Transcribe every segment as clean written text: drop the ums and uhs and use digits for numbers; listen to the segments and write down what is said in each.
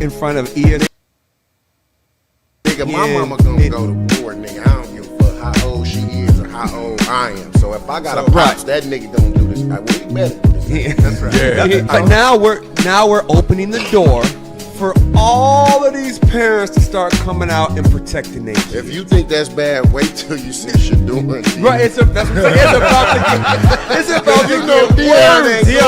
in front of ESPN. Nigga, my mama gonna go to war, nigga. I don't give a fuck how old she is or how old I am. So if I got a pops, that nigga gonna do this. Well, he better do this. That's right. Yeah. But now we're opening the door for all of these parents to start coming out and protecting their kids. If you think that's bad, wait till you see Shakur. Right, it's about to you know Dion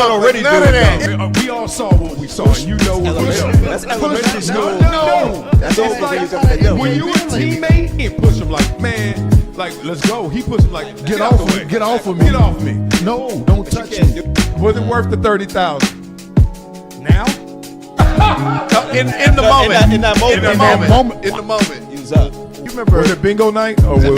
already doing that. We all saw what we saw. You know what we saw. That's elementary school. No. That's it's like when you a teammate, he push him like, man, like let's go. He push him like, get off of me. Get off of me. Get off me. No, don't touch me. Was it worth the 30,000? Now? In the moment. In that moment. In the moment. He was up. You remember? Was it bingo night or was it?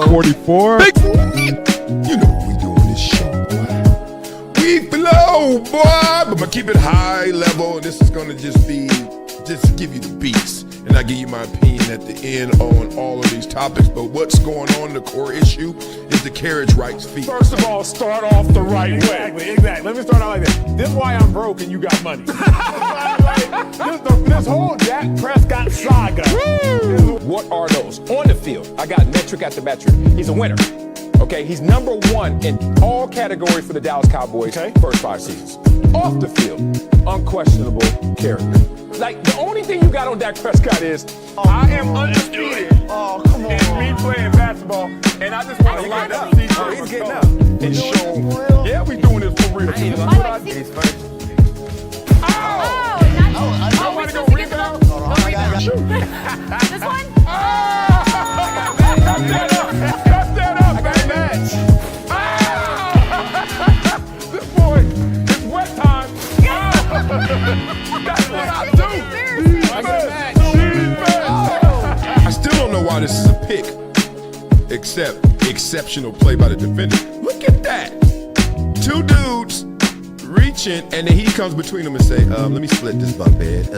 44. You know what we do on this show, boy. We flow, boy. But I'm gonna keep it high level. This is gonna just give you the beats. And I give you my opinion at the end on all of these topics. But what's going on, the core issue, is the carriage rights fee. First of all, start off the right way. Exactly. Let me start out like this. This is why I'm broke and you got money. this whole Dak Prescott saga. What are those? On the field, I got metric after metric. He's a winner. Okay, he's number one in all categories for the Dallas Cowboys first 5 seasons. Off the field, unquestionable character. Like, the only thing you got on Dak Prescott is, I am undefeated. Oh, come on. And me playing basketball, and I just want to light up. He's getting up. And show, yeah, we doing this for real. He's first. I want to go rebound. Shoot. This one? Cut that up. I got a match. This boy, it's wet time. That's what I do. I still don't know why this is a pick, except exceptional play by the defender. Look at that. 2 dudes reaching, and then he comes between them and say, let me split this bunk bed.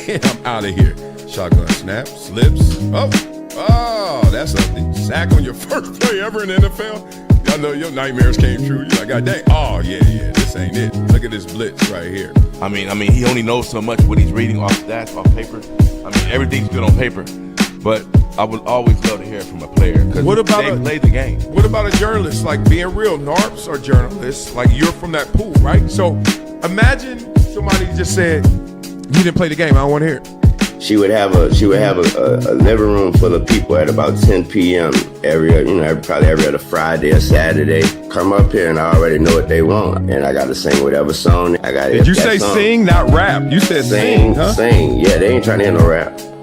And I'm out of here. Shotgun snap, slips. Oh, that's something. Sack on your first play ever in the NFL. Y'all know your nightmares came true. You're like, God dang. Oh, yeah, this ain't it. Look at this blitz right here. I mean, he only knows so much what he's reading off stats, off paper. I mean, everything's good on paper. But I would always love to hear it from a player because they play the game. What about a journalist? Like, being real, NARPs are journalists. Like, you're from that pool, right? So imagine somebody just said, you didn't play the game. I don't want to hear it. She would have a living room full of people at about 10 p.m. probably every other Friday or Saturday. Come up here and I already know what they want, and I got to sing whatever song I got. Did you say song. Sing, not rap? You said sing, huh? Sing. Yeah, they ain't trying to hear no rap. They ain't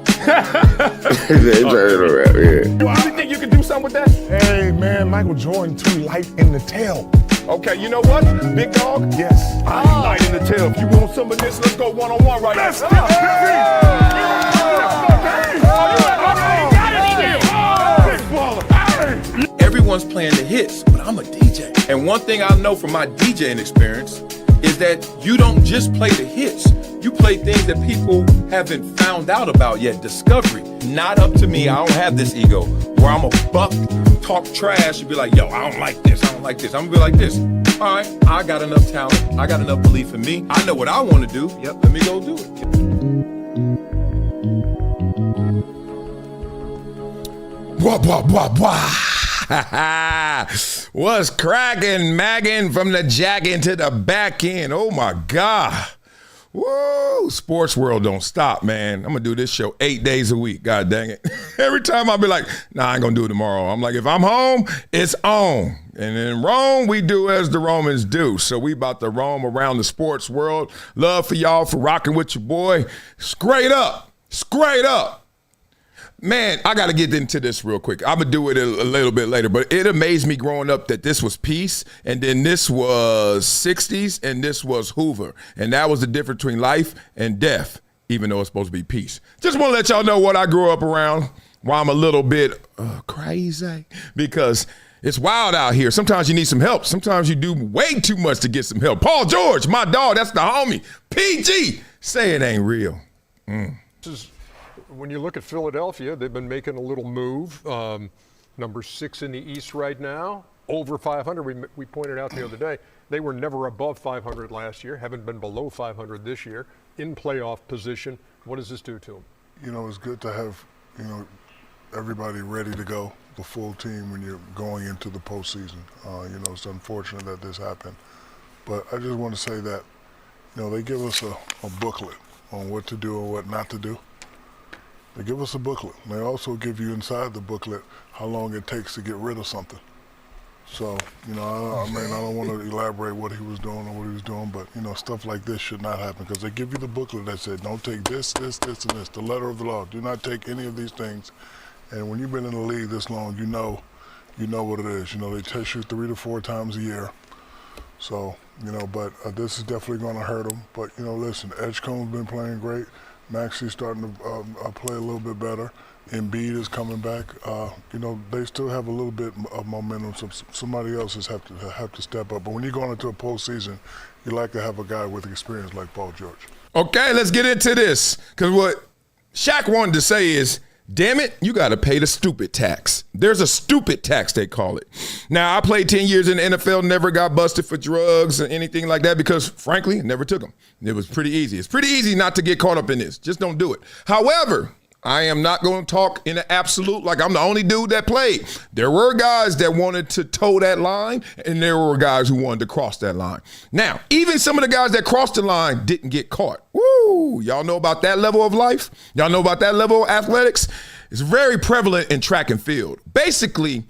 trying to hear no rap. Yeah. You really think you can do something with that? Hey man, Michael Jordan too light in the tail. Okay, you know what, big dog? Yes. I ain't light in the tail. If you want some of this, let's go one-on-one right now. Let's go, Everyone's playing the hits, but I'm a DJ. And one thing I know from my DJing experience is that you don't just play the hits. You play things that people haven't found out about yet. Discovery. Not up to me. I don't have this ego where I'm a buck, talk trash, and be like, yo, I don't like this. I don't like this. I'm gonna be like this. All right, I got enough talent. I got enough belief in me. I know what I want to do. Yep, let me go do it. Blah, blah, blah, blah. What's cracking, magging from the jack into the back end? Oh my God. Whoa, sports world don't stop, man. I'm gonna do this show 8 days a week. God dang it. Every time I'll be like, nah, I ain't gonna do it tomorrow. I'm like, if I'm home, it's on. And in Rome, we do as the Romans do. So we about to roam around the sports world. Love for y'all for rocking with your boy. Straight up. Man, I got to get into this real quick. I'm going to do it a little bit later, but it amazed me growing up that this was peace, and then this was 60s, and this was Hoover. And that was the difference between life and death, even though it's supposed to be peace. Just want to let y'all know what I grew up around, why I'm a little bit crazy, because it's wild out here. Sometimes you need some help. Sometimes you do way too much to get some help. Paul George, my dog, that's the homie. PG, say it ain't real. When you look at Philadelphia, they've been making a little move. Number 6 in the East right now. over 500. We pointed out the other day, they were never above 500 last year, haven't been below 500 this year, in playoff position. What does this do to them? You know, it's good to have, everybody ready to go, the full team when you're going into the postseason. It's unfortunate that this happened. But I just want to say that, they give us a booklet on what to do and what not to do. They give us a booklet. They also give you inside the booklet how long it takes to get rid of something. So, I don't want to elaborate what he was doing or what he was doing, but, stuff like this should not happen because they give you the booklet that said, don't take this, this, this, and this, the letter of the law. Do not take any of these things. And when you've been in the league this long, you know what it is. They test you 3 to 4 times a year. So, but this is definitely going to hurt them. But, listen, Edgecombe's been playing great. Maxey's starting to play a little bit better. Embiid is coming back. They still have a little bit of momentum. So somebody else have to step up. But when you're going into a postseason, you like to have a guy with experience like Paul George. Okay, let's get into this. Because what Shaq wanted to say is, damn it, you got to pay the stupid tax. There's a stupid tax, they call it. Now, I played 10 years in the NFL, never got busted for drugs or anything like that because, frankly, never took them. It was pretty easy. It's pretty easy not to get caught up in this. Just don't do it. However, I am not going to talk in an absolute like I'm the only dude that played. There were guys that wanted to toe that line, and there were guys who wanted to cross that line. Now, even some of the guys that crossed the line didn't get caught. Woo! Y'all know about that level of life? Y'all know about that level of athletics? It's very prevalent in track and field. Basically,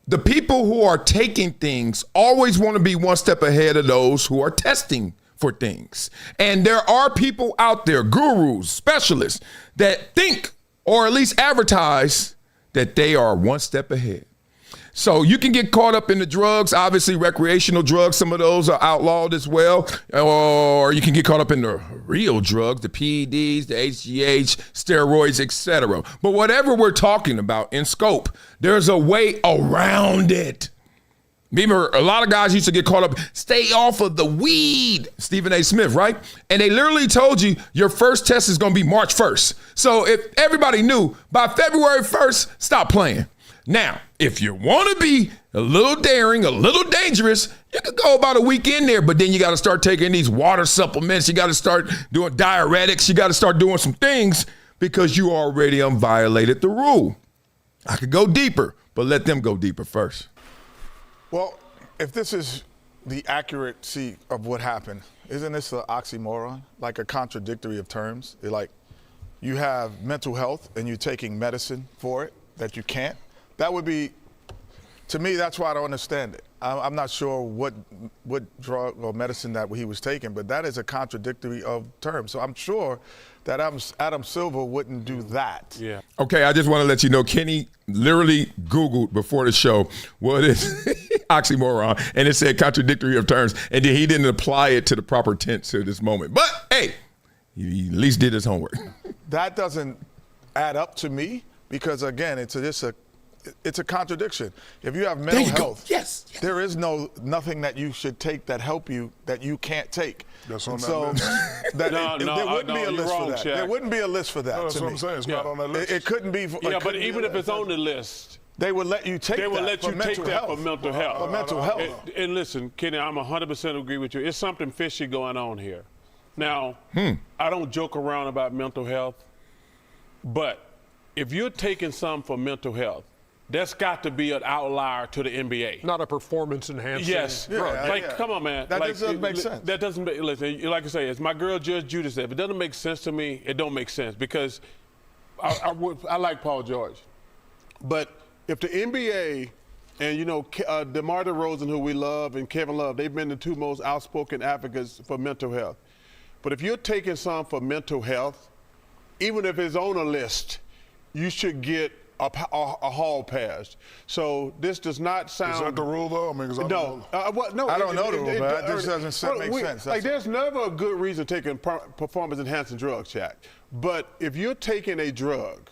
the people who are taking things always want to be one step ahead of those who are testing for things. And there are people out there, gurus, specialists, that think or at least advertise that they are one step ahead. So you can get caught up in the drugs, obviously recreational drugs, some of those are outlawed as well, or you can get caught up in the real drugs, the PEDs, the HGH, steroids, etc. But whatever we're talking about in scope, there's a way around it. Remember, a lot of guys used to get caught up, stay off of the weed, Stephen A. Smith, right? And they literally told you your first test is going to be March 1st. So if everybody knew by February 1st, stop playing. Now, if you want to be a little daring, a little dangerous, you could go about a week in there, but then you got to start taking these water supplements. You got to start doing diuretics. You got to start doing some things because you already violated the rule. I could go deeper, but let them go deeper first. Well, if this is the accuracy of what happened, isn't this an oxymoron, like a contradictory of terms? Like you have mental health and you're taking medicine for it that you can't? That would be, to me, that's why I don't understand it. I'm not sure what drug or medicine that he was taking, but that is a contradictory of terms. So I'm sure that Adam Silver wouldn't do that. Yeah. Okay, I just want to let you know, Kenny literally Googled before the show what is oxymoron, and it said contradictory of terms, and then he didn't apply it to the proper tense at this moment. But, hey, he at least did his homework. That doesn't add up to me because, again, it's a contradiction. If you have mental health, yes, there is nothing that you should take that help you that you can't take. That's on so that list. There wouldn't be a list for that. Shaq. There wouldn't be a list for that. No, that's to what me. I'm saying. It's not on that list. It couldn't be. Yeah, but even if it's on the list, they would let you take that. They would let you take that for mental health. For mental health. And listen, Kenny, I'm 100% agree with you. It's something fishy going on here. Now, I don't joke around about mental health, but if you're taking some for mental health, that's got to be an outlier to the NBA. Not a performance enhancing. Yes. Come on, man. That doesn't make sense. That doesn't make, listen, like I say, as my girl Judge Judy said, if it doesn't make sense to me, it don't make sense because I like Paul George. But if the NBA and, DeMar DeRozan, who we love, and Kevin Love, they've been the two most outspoken advocates for mental health. But if you're taking some for mental health, even if it's on a list, you should get a hall pass. So this does not sound. Is that the rule, though? I mean, no. No, I don't know the rule, but this doesn't make sense. Like, there's never a good reason taking performance-enhancing drugs, Shaq. But if you're taking a drug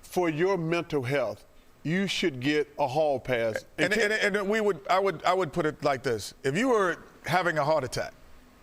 for your mental health, you should get a hall pass. And I would put it like this: if you were having a heart attack,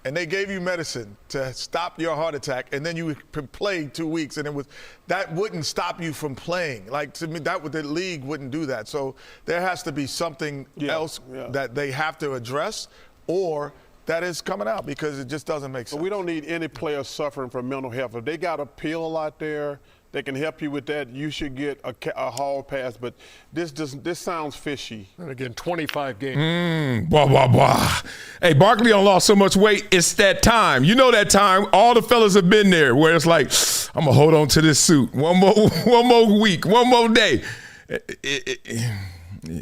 and they gave you medicine to stop your heart attack, and then you played 2 weeks, and that wouldn't stop you from playing. Like, to me, the league wouldn't do that. So there has to be something else that they have to address, or that is coming out, because it just doesn't make sense. But we don't need any players suffering from mental health. If they got a pill out there that can help you with that, you should get a hall pass. But this sounds fishy. And again, 25 games. Blah, blah, blah. Hey, Barkley done lost so much weight, it's that time. You know that time. All the fellas have been there where it's like, I'm going to hold on to this suit. One more week, one more day.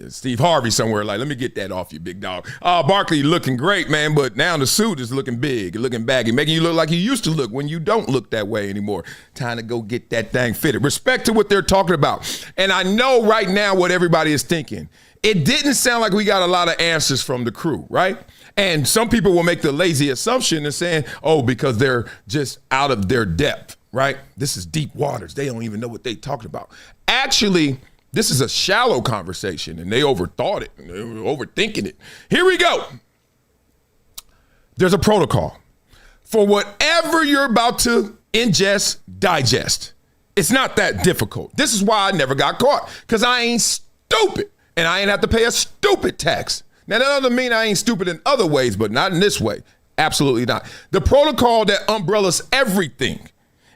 Steve Harvey somewhere like, let me get that off you, big dog. Barkley looking great, man, but now the suit is looking big, looking baggy, making you look like you used to look when you don't look that way anymore. Time to go get that thing fitted. Respect to what they're talking about. And I know right now what everybody is thinking. It didn't sound like we got a lot of answers from the crew, right? And some people will make the lazy assumption and saying, oh, because they're just out of their depth, right? This is deep waters. They don't even know what they're talking about. Actually, this is a shallow conversation, and they overthought it. They were overthinking it. Here we go. There's a protocol for whatever you're about to ingest, digest. It's not that difficult. This is why I never got caught, because I ain't stupid, and I ain't have to pay a stupid tax. Now, that doesn't mean I ain't stupid in other ways, but not in this way. Absolutely not. The protocol that umbrellas everything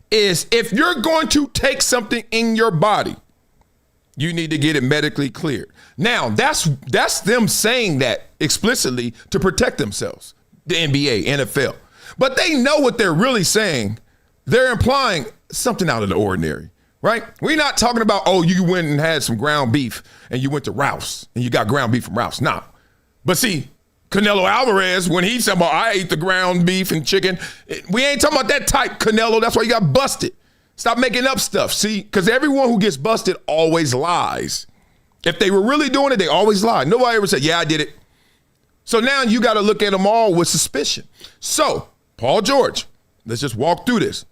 is if you're going to take something in your body, you need to get it medically cleared. Now, that's them saying that explicitly to protect themselves, the NBA, NFL. But they know what they're really saying. They're implying something out of the ordinary, right? We're not talking about, oh, you went and had some ground beef and you went to Ralph's and you got ground beef from Ralph's. Nah. But see, Canelo Alvarez, when he's talking about, I ate the ground beef and chicken, we ain't talking about that type, Canelo. That's why you got busted. Stop making up stuff, see? Because everyone who gets busted always lies. If they were really doing it, they always lie. Nobody ever said, yeah, I did it. So now you got to look at them all with suspicion. So, Paul George, let's just walk through this.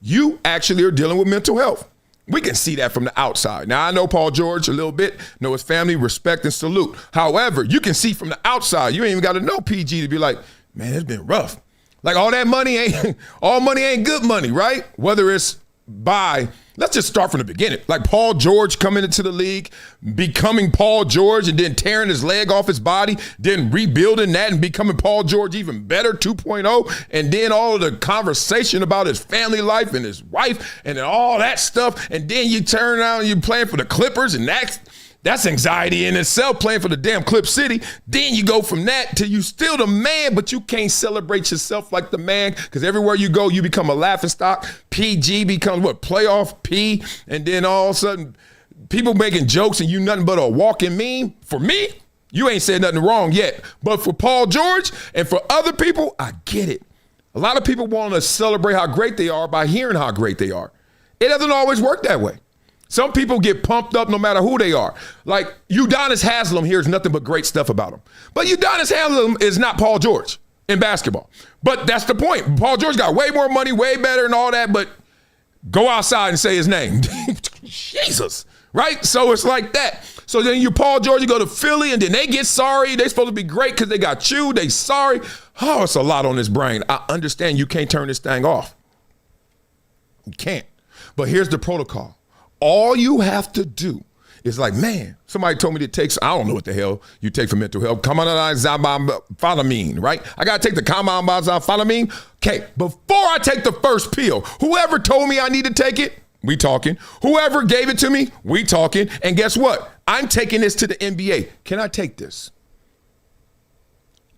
You actually are dealing with mental health. We can see that from the outside. Now, I know Paul George a little bit, know his family, respect and salute. However, you can see from the outside, you ain't even got to know PG to be like, man, it's been rough. Like all money ain't good money, right? Whether it's let's just start from the beginning. Like Paul George coming into the league, becoming Paul George and then tearing his leg off his body, then rebuilding that and becoming Paul George even better 2.0, and then all of the conversation about his family life and his wife and all that stuff, and then you turn around and you're playing for the Clippers, and that's anxiety in itself, playing for the damn Clip City. Then you go from that to you still the man, but you can't celebrate yourself like the man, because everywhere you go, you become a laughingstock. PG becomes playoff P, and then all of a sudden, people making jokes and you nothing but a walking meme. For me, you ain't said nothing wrong yet. But for Paul George and for other people, I get it. A lot of people want to celebrate how great they are by hearing how great they are. It doesn't always work that way. Some people get pumped up no matter who they are. Like Udonis Haslem hears nothing but great stuff about him. But Udonis Haslem is not Paul George in basketball. But that's the point. Paul George got way more money, way better and all that, but go outside and say his name. Jesus, right? So it's like that. So then you Paul George, you go to Philly and then they get sorry. They supposed to be great because they got chewed. They sorry. Oh, it's a lot on his brain. I understand you can't turn this thing off. You can't. But here's the protocol. All you have to do is like, man, somebody told me to take, I don't know what the hell you take for mental health. Falamine, right? I got to take the falamine. Okay, before I take the first pill, whoever told me I need to take it, we talking. Whoever gave it to me, we talking. And guess what? I'm taking this to the NBA. Can I take this?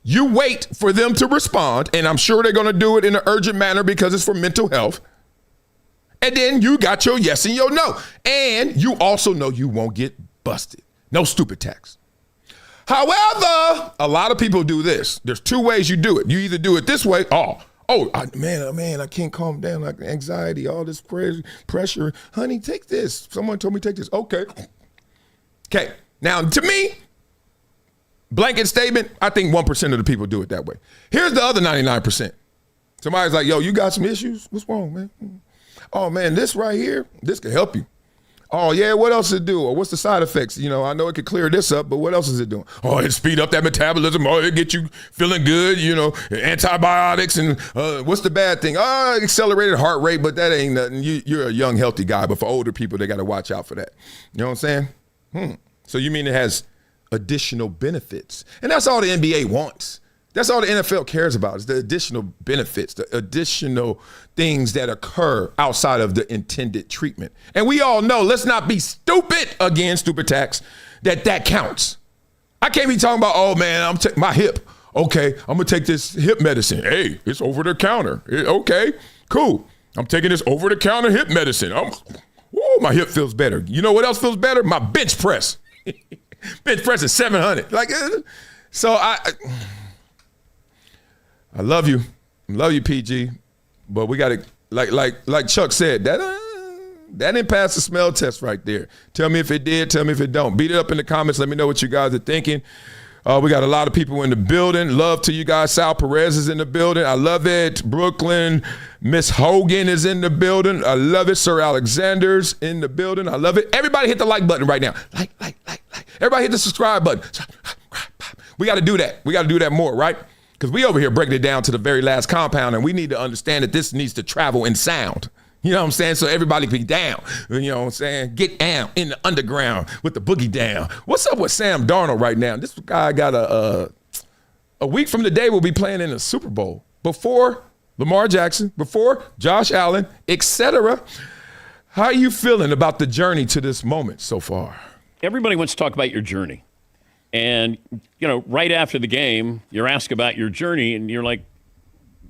You wait for them to respond, and I'm sure they're going to do it in an urgent manner because it's for mental health. And then you got your yes and your no. And you also know you won't get busted. No stupid tax. However, a lot of people do this. There's two ways you do it. You either do it this way. Man, I can't calm down. Like anxiety, all this pressure. Honey, take this. Someone told me to take this. Okay. Now, to me, blanket statement, I think 1% of the people do it that way. Here's the other 99%. Somebody's like, yo, you got some issues? What's wrong, man? Oh, man, this right here, this can help you. Oh, yeah, what else does it do? Or what's the side effects? You know, I know it could clear this up, but what else is it doing? Oh, it speed up that metabolism. Oh, it get you feeling good, you know, antibiotics. And what's the bad thing? Oh, accelerated heart rate, but that ain't nothing. You're a young, healthy guy, but for older people, they got to watch out for that. You know what I'm saying? So you mean it has additional benefits? And that's all the NBA wants. That's all the NFL cares about is the additional benefits, the additional things that occur outside of the intended treatment. And we all know, let's not be stupid, again, stupid tax, that counts. I can't be talking about, oh man, I'm taking my hip. Okay, I'm gonna take this hip medicine. Hey, it's over the counter. Okay, cool. I'm taking this over the counter hip medicine. My hip feels better. You know what else feels better? My bench press. Bench press is 700. So I love you. I love you, PG. But we got to, like Chuck said, that didn't pass the smell test right there. Tell me if it did. Tell me if it don't. Beat it up in the comments. Let me know what you guys are thinking. We got a lot of people in the building. Love to you guys. Sal Perez is in the building. I love it. Brooklyn. Miss Hogan is in the building. I love it. Sir Alexander's in the building. I love it. Everybody hit the like button right now. Like. Everybody hit the subscribe button. We got to do that. We got to do that more, right? Because we over here breaking it down to the very last compound, and we need to understand that this needs to travel in sound. You know what I'm saying? So everybody be down. You know what I'm saying? Get down in the underground with the boogie down. What's up with Sam Darnold right now? This guy got a week from today will be playing in the Super Bowl. Before Lamar Jackson, before Josh Allen, etc. How are you feeling about the journey to this moment so far? Everybody wants to talk about your journey. And, you know, right after the game, you're asked about your journey, and you're like,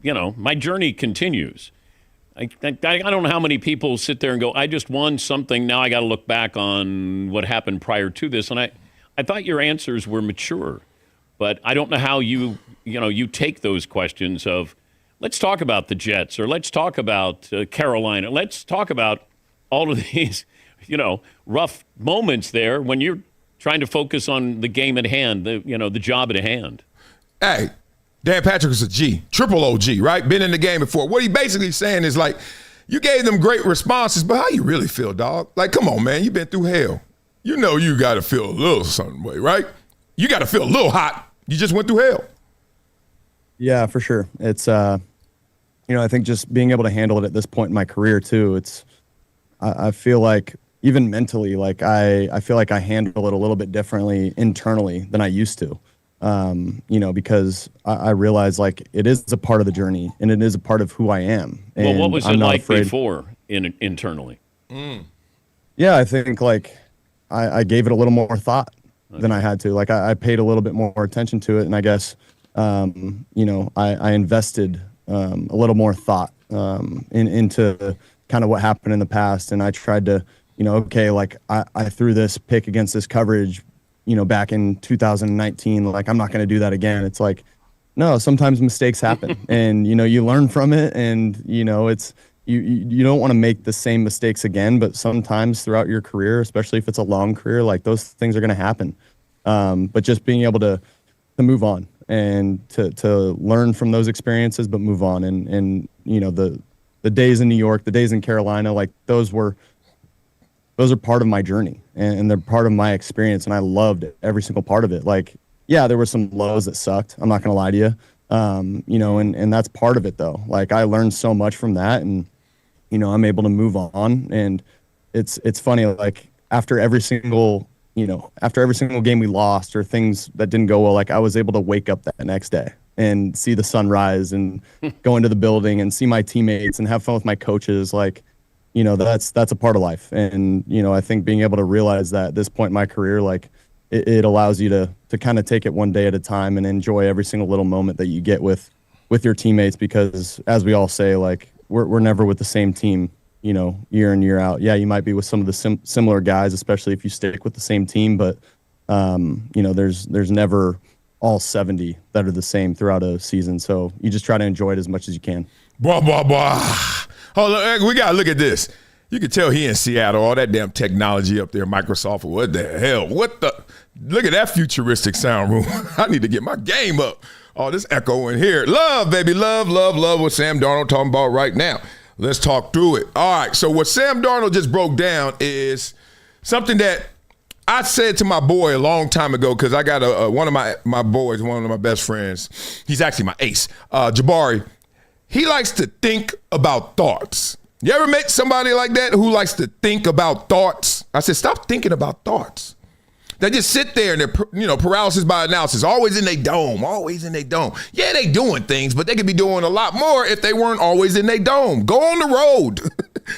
you know, my journey continues. I don't know how many people sit there and go, I just won something. Now I got to look back on what happened prior to this. And I thought your answers were mature. But I don't know how you take those questions of, let's talk about the Jets, or let's talk about Carolina. Let's talk about all of these, you know, rough moments there when you're trying to focus on the game at hand, the job at hand. Hey, Dan Patrick is a G, triple OG, right? Been in the game before. What he basically saying is like, you gave them great responses, but how you really feel, dog? Like, come on, man, you've been through hell. You know you got to feel a little something way, right? You got to feel a little hot. You just went through hell. Yeah, for sure. It's, I think just being able to handle it at this point in my career too, I feel like, even mentally, like I feel like I handle it a little bit differently internally than I used to, because I realize like it is a part of the journey and it is a part of who I am. And well, what was it like before internally? Yeah, I think like I gave it a little more thought than I had to. Like I paid a little bit more attention to it, and I guess I invested a little more thought into kind of what happened in the past, and I tried to. I threw this pick against this coverage, back in 2019. Like, I'm not going to do that again. It's like, no, sometimes mistakes happen and, you learn from it. And, it's, you don't want to make the same mistakes again, but sometimes throughout your career, especially if it's a long career, like those things are going to happen. But just being able to move on and to learn from those experiences, but move on. And the days in New York, the days in Carolina, like those are part of my journey and they're part of my experience. And I loved every single part of it. Like, yeah, there were some lows that sucked. I'm not going to lie to you. And that's part of it though. Like I learned so much from that and, I'm able to move on. And it's funny, like after every single game we lost or things that didn't go well, like I was able to wake up that next day and see the sunrise and go into the building and see my teammates and have fun with my coaches. Like, that's a part of life. And, I think being able to realize that at this point in my career, like it allows you to kind of take it one day at a time and enjoy every single little moment that you get with your teammates. Because as we all say, like we're never with the same team, year in, year out. Yeah, you might be with some of the similar guys, especially if you stick with the same team. But, there's never all 70 that are the same throughout a season. So you just try to enjoy it as much as you can. Blah, blah, blah. Hold on, we got to look at this. You can tell he in Seattle, all that damn technology up there, Microsoft, what the hell? Look at that futuristic sound room. I need to get my game up. Oh, this echo in here. Love, baby, love what Sam Darnold talking about right now. Let's talk through it. All right, so what Sam Darnold just broke down is something that I said to my boy a long time ago, because I got one of my boys, one of my best friends. He's actually my ace, Jabari. He likes to think about thoughts. You ever met somebody like that who likes to think about thoughts? I said, stop thinking about thoughts. They just sit there and they're, paralysis by analysis, always in their dome, always in their dome. Yeah, they doing things, but they could be doing a lot more if they weren't always in their dome. Go on the road.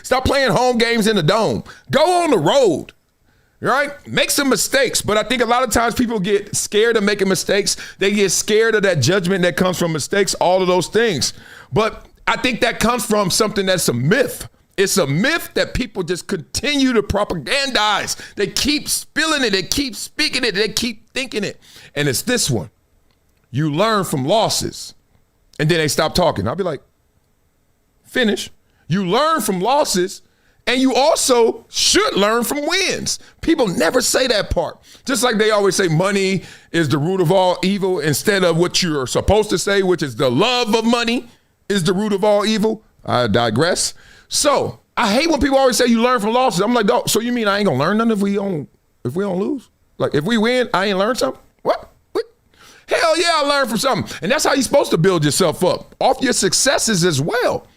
Stop playing home games in the dome. Go on the road. Right? Make some mistakes. But I think a lot of times people get scared of making mistakes. They get scared of that judgment that comes from mistakes, all of those things. But I think that comes from something that's a myth. It's a myth that people just continue to propagandize. They keep spilling it. They keep speaking it. They keep thinking it. And it's this one. You learn from losses. And then they stop talking. I'll be like, finish. You learn from losses. And you also should learn from wins. People never say that part. Just like they always say money is the root of all evil instead of what you're supposed to say, which is the love of money is the root of all evil. I digress. So I hate when people always say you learn from losses. I'm like, dog, so you mean I ain't gonna learn nothing if we don't lose? Like if we win, I ain't learn something? What? Hell yeah, I learned from something. And that's how you're supposed to build yourself up, off your successes as well.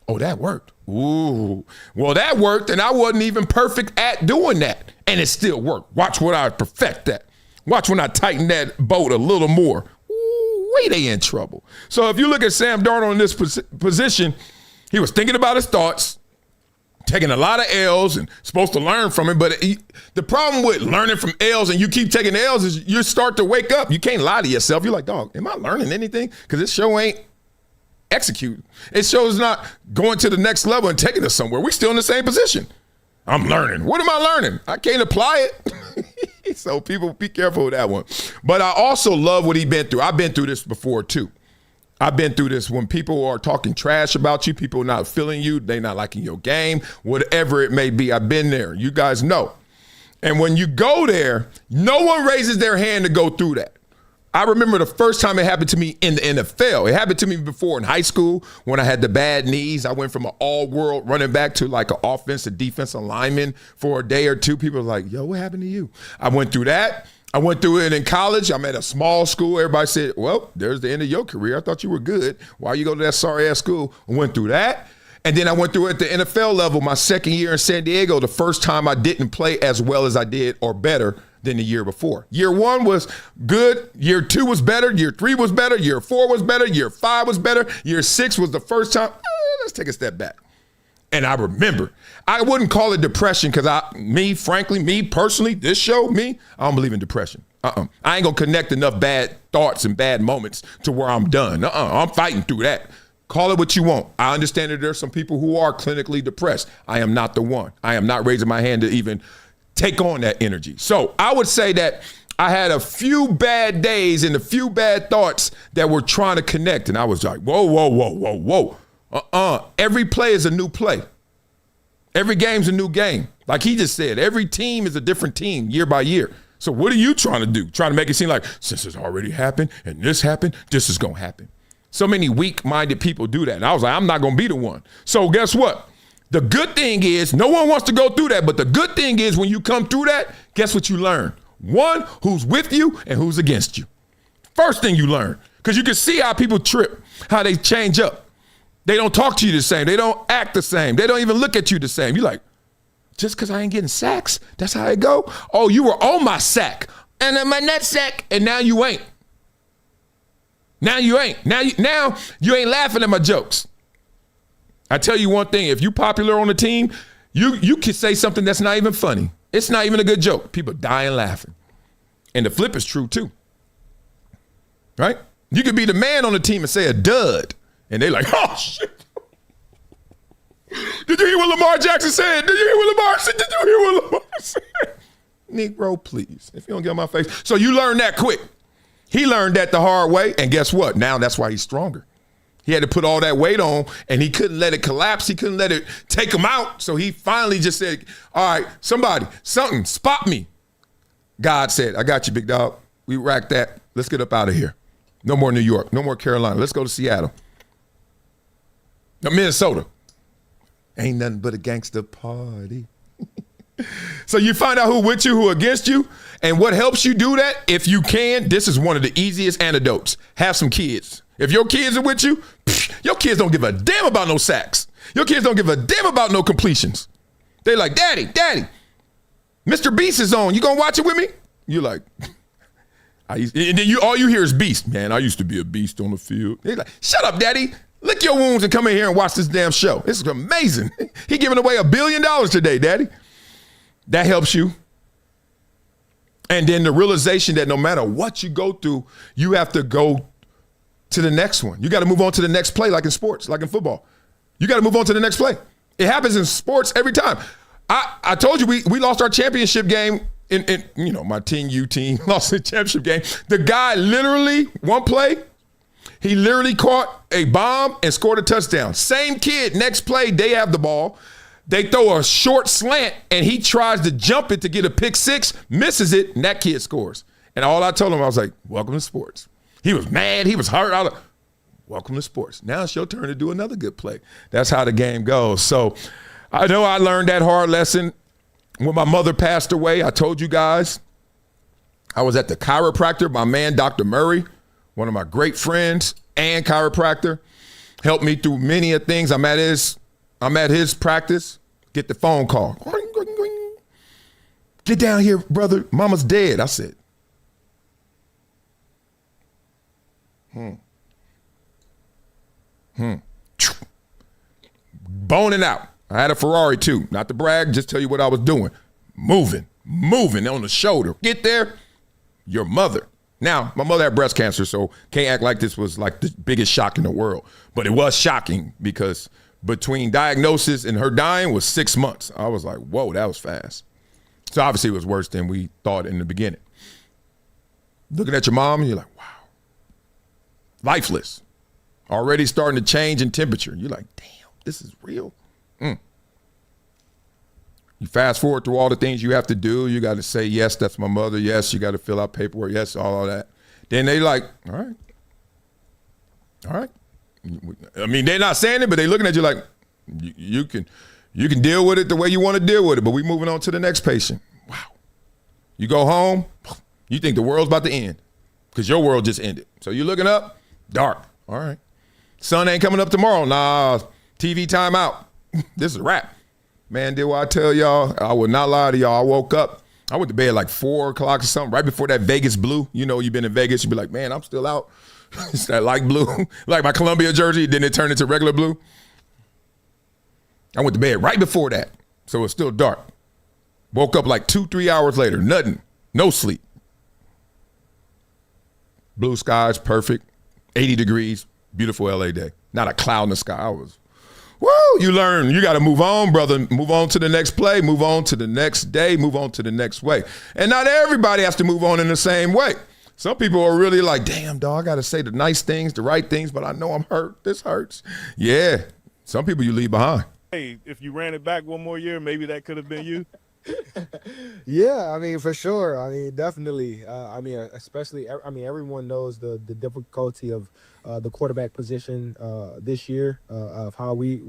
Oh, that worked. Ooh, well, that worked, and I wasn't even perfect at doing that, and it still worked. Watch when I perfect that. Watch when I tighten that boat a little more. Ooh, wait, they in trouble. So if you look at Sam Darnold in this position, he was thinking about his thoughts, taking a lot of L's and supposed to learn from it. But the problem with learning from L's and you keep taking L's is you start to wake up. You can't lie to yourself. You're like, dog, am I learning anything? Because this show ain't execute. It shows not going to the next level and taking us somewhere. We're still in the same position. I'm learning. What am I learning? I can't apply it. So people be careful with that one. But I also love what he's been through. I've been through this before too. I've been through this when people are talking trash about you, people not feeling you, they not liking your game, whatever it may be. I've been there. You guys know. And when you go there, no one raises their hand to go through that. I remember the first time it happened to me in the NFL. It happened to me before in high school when I had the bad knees. I went from an all-world running back to like an offensive defensive lineman for a day or two. People were like, yo, what happened to you? I went through that. I went through it in college. I'm at a small school. Everybody said, well, there's the end of your career. I thought you were good. Why you go to that sorry-ass school? I went through that. And then I went through it at the NFL level my second year in San Diego, the first time I didn't play as well as I did or better than the year before. Year one was good. Year two was better. Year three was better. Year four was better. Year five was better. Year six was the first time. Let's take a step back. And I remember, I wouldn't call it depression because me personally, this show, I don't believe in depression. I ain't gonna connect enough bad thoughts and bad moments to where I'm done. I'm fighting through that. Call it what you want. I understand that there's some people who are clinically depressed. I am not the one. I am not raising my hand to even take on that energy. So I would say that I had a few bad days and a few bad thoughts that were trying to connect. And I was like, whoa. Every play is a new play. Every game's a new game. Like he just said, every team is a different team year by year. So what are you trying to do? Trying to make it seem like since it's already happened and this happened, this is going to happen. So many weak-minded people do that. And I was like, I'm not going to be the one. So guess what? The good thing is no one wants to go through that, but the good thing is when you come through that, guess what you learn? One, who's with you and who's against you. First thing you learn, because you can see how people trip, how they change up. They don't talk to you the same. They don't act the same. They don't even look at you the same. You're like, just because I ain't getting sacks, that's how it go? Oh, you were on my sack and then my nut sack, and now you ain't. Now you ain't. Now you ain't laughing at my jokes. I tell you one thing, if you popular on the team, you can say something that's not even funny. It's not even a good joke. People dying laughing. And the flip is true too. Right? You could be the man on the team and say a dud. And they like, oh shit. Did you hear what Lamar Jackson said? Did you hear what Lamar said? Did you hear what Lamar said? Negro, please. If you don't get on my face. So you learn that quick. He learned that the hard way. And guess what? Now that's why he's stronger. He had to put all that weight on, and he couldn't let it collapse. He couldn't let it take him out. So he finally just said, all right, something, spot me. God said, I got you, big dog. We racked that. Let's get up out of here. No more New York. No more Carolina. Let's go to Seattle. No, Minnesota. Ain't nothing but a gangster party. So you find out who with you, who against you, and what helps you do that, if you can, this is one of the easiest antidotes. Have some kids. If your kids are with you, your kids don't give a damn about no sacks. Your kids don't give a damn about no completions. They like, Daddy, Mr. Beast is on. You gonna watch it with me? You're like, and then all you hear is Beast. Man, I used to be a beast on the field. They're like, shut up, Daddy. Lick your wounds and come in here and watch this damn show. This is amazing. He giving away $1 billion today, Daddy. That helps you. And then the realization that no matter what you go through, you have to go to the next one. You got to move on to the next play, like in sports, like in football. You got to move on to the next play. It happens in sports every time. I told you we lost our championship game in my team lost the championship game. The guy literally, one play, he literally caught a bomb and scored a touchdown. Same kid, next play, they have the ball. They throw a short slant, and he tries to jump it to get a pick six, misses it, and that kid scores. And all I told him, I was like, welcome to sports. He was mad. He was hurt. I was like, welcome to sports. Now it's your turn to do another good play. That's how the game goes. So I know I learned that hard lesson when my mother passed away. I told you guys, I was at the chiropractor. My man, Dr. Murray, one of my great friends and chiropractor, helped me through many of things. I'm at his practice, get the phone call. Get down here, brother. Mama's dead. I said, Boning out. I had a Ferrari too. Not to brag, just tell you what I was doing. Moving on the shoulder. Get there, your mother. Now, my mother had breast cancer, so can't act like this was like the biggest shock in the world. But it was shocking because between diagnosis and her dying was 6 months. I was like, whoa, that was fast. So obviously it was worse than we thought in the beginning. Looking at your mom, and you're like, wow. Lifeless. Already starting to change in temperature. You're like, damn, this is real. You fast forward through all the things you have to do. You got to say, yes, that's my mother. Yes, you got to fill out paperwork. Yes, all of that. Then they like, all right. I mean, they're not saying it, but they're looking at you like, you can deal with it the way you want to deal with it, but we moving on to the next patient. Wow. You go home, you think the world's about to end because your world just ended. So you're looking up, dark. All right. Sun ain't coming up tomorrow. Nah, TV time out. This is a wrap. Man, did what I tell y'all? I would not lie to y'all. I woke up. I went to bed like 4 o'clock or something, right before that Vegas blue. You know, you've been in Vegas, you'd be like, man, I'm still out. It's that light blue, like my Columbia jersey, then it turned into regular blue. I went to bed right before that, so it's still dark. Woke up like 2-3 hours later, nothing, no sleep. Blue skies, perfect, 80 degrees, beautiful LA day. Not a cloud in the sky. I was, woo, you learn. You got to move on, brother. Move on to the next play, move on to the next day, move on to the next way. And not everybody has to move on in the same way. Some people are really like, damn, dog, I got to say the nice things, the right things, but I know I'm hurt. This hurts. Yeah. Some people you leave behind. Hey, if you ran it back one more year, maybe that could have been you. Yeah, I mean, for sure. I mean, definitely. I mean, especially, I mean, everyone knows the difficulty of the quarterback position this year, of how we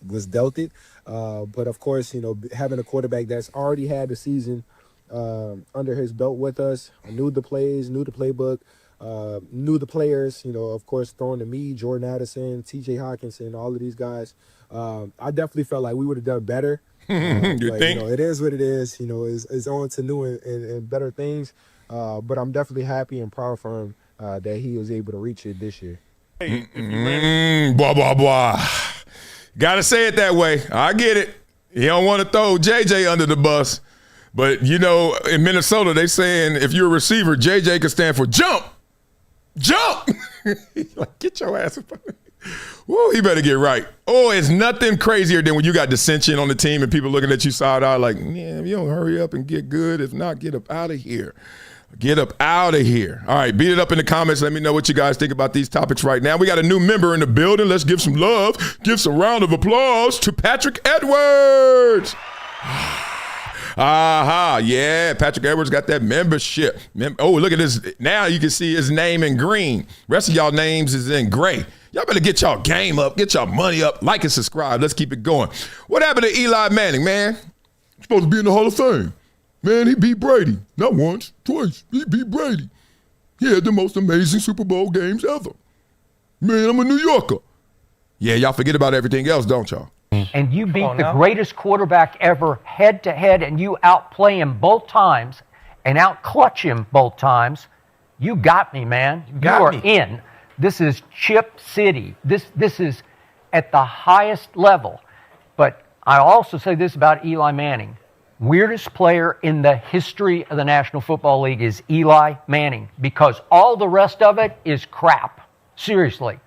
was dealt it. But of course, you know, having a quarterback that's already had the season under his belt with us, knew the plays, knew the playbook, knew the players, you know, of course, throwing to me, Jordan Addison, TJ Hawkinson, all of these guys. I definitely felt like we would have done better. You think? You know, it is what it is. You know, it's on to new and better things. But I'm definitely happy and proud for him that he was able to reach it this year. Blah, blah, blah. Gotta say it that way. I get it. You don't want to throw JJ under the bus. But, you know, in Minnesota, they saying if you're a receiver, JJ could stand for jump. Jump! Like, get your ass up. Whoa, he better get right. Oh, it's nothing crazier than when you got dissension on the team and people looking at you side-eye like, yeah, if you don't hurry up and get good, if not, get up out of here. Get up out of here. All right, beat it up in the comments. Let me know what you guys think about these topics right now. We got a new member in the building. Let's give some love. Give some round of applause to Patrick Edwards. Yeah, Patrick Edwards got that membership. Oh, look at this. Now you can see his name in green. Rest of y'all names is in gray. Y'all better get y'all game up, get y'all money up, like and subscribe. Let's keep it going. What happened to Eli Manning, man? supposed to be in the Hall of Fame. Man, he beat Brady. Not once, twice. He beat Brady. He had the most amazing Super Bowl games ever. Man, I'm a New Yorker. Yeah, y'all forget about everything else, don't y'all? And you beat the greatest quarterback ever head-to-head, and you outplay him both times and out-clutch him both times. You got me, man. You are in. This is Chip City. This is at the highest level. But I also say this about Eli Manning. Weirdest player in the history of the National Football League is Eli Manning, because all the rest of it is crap. Seriously.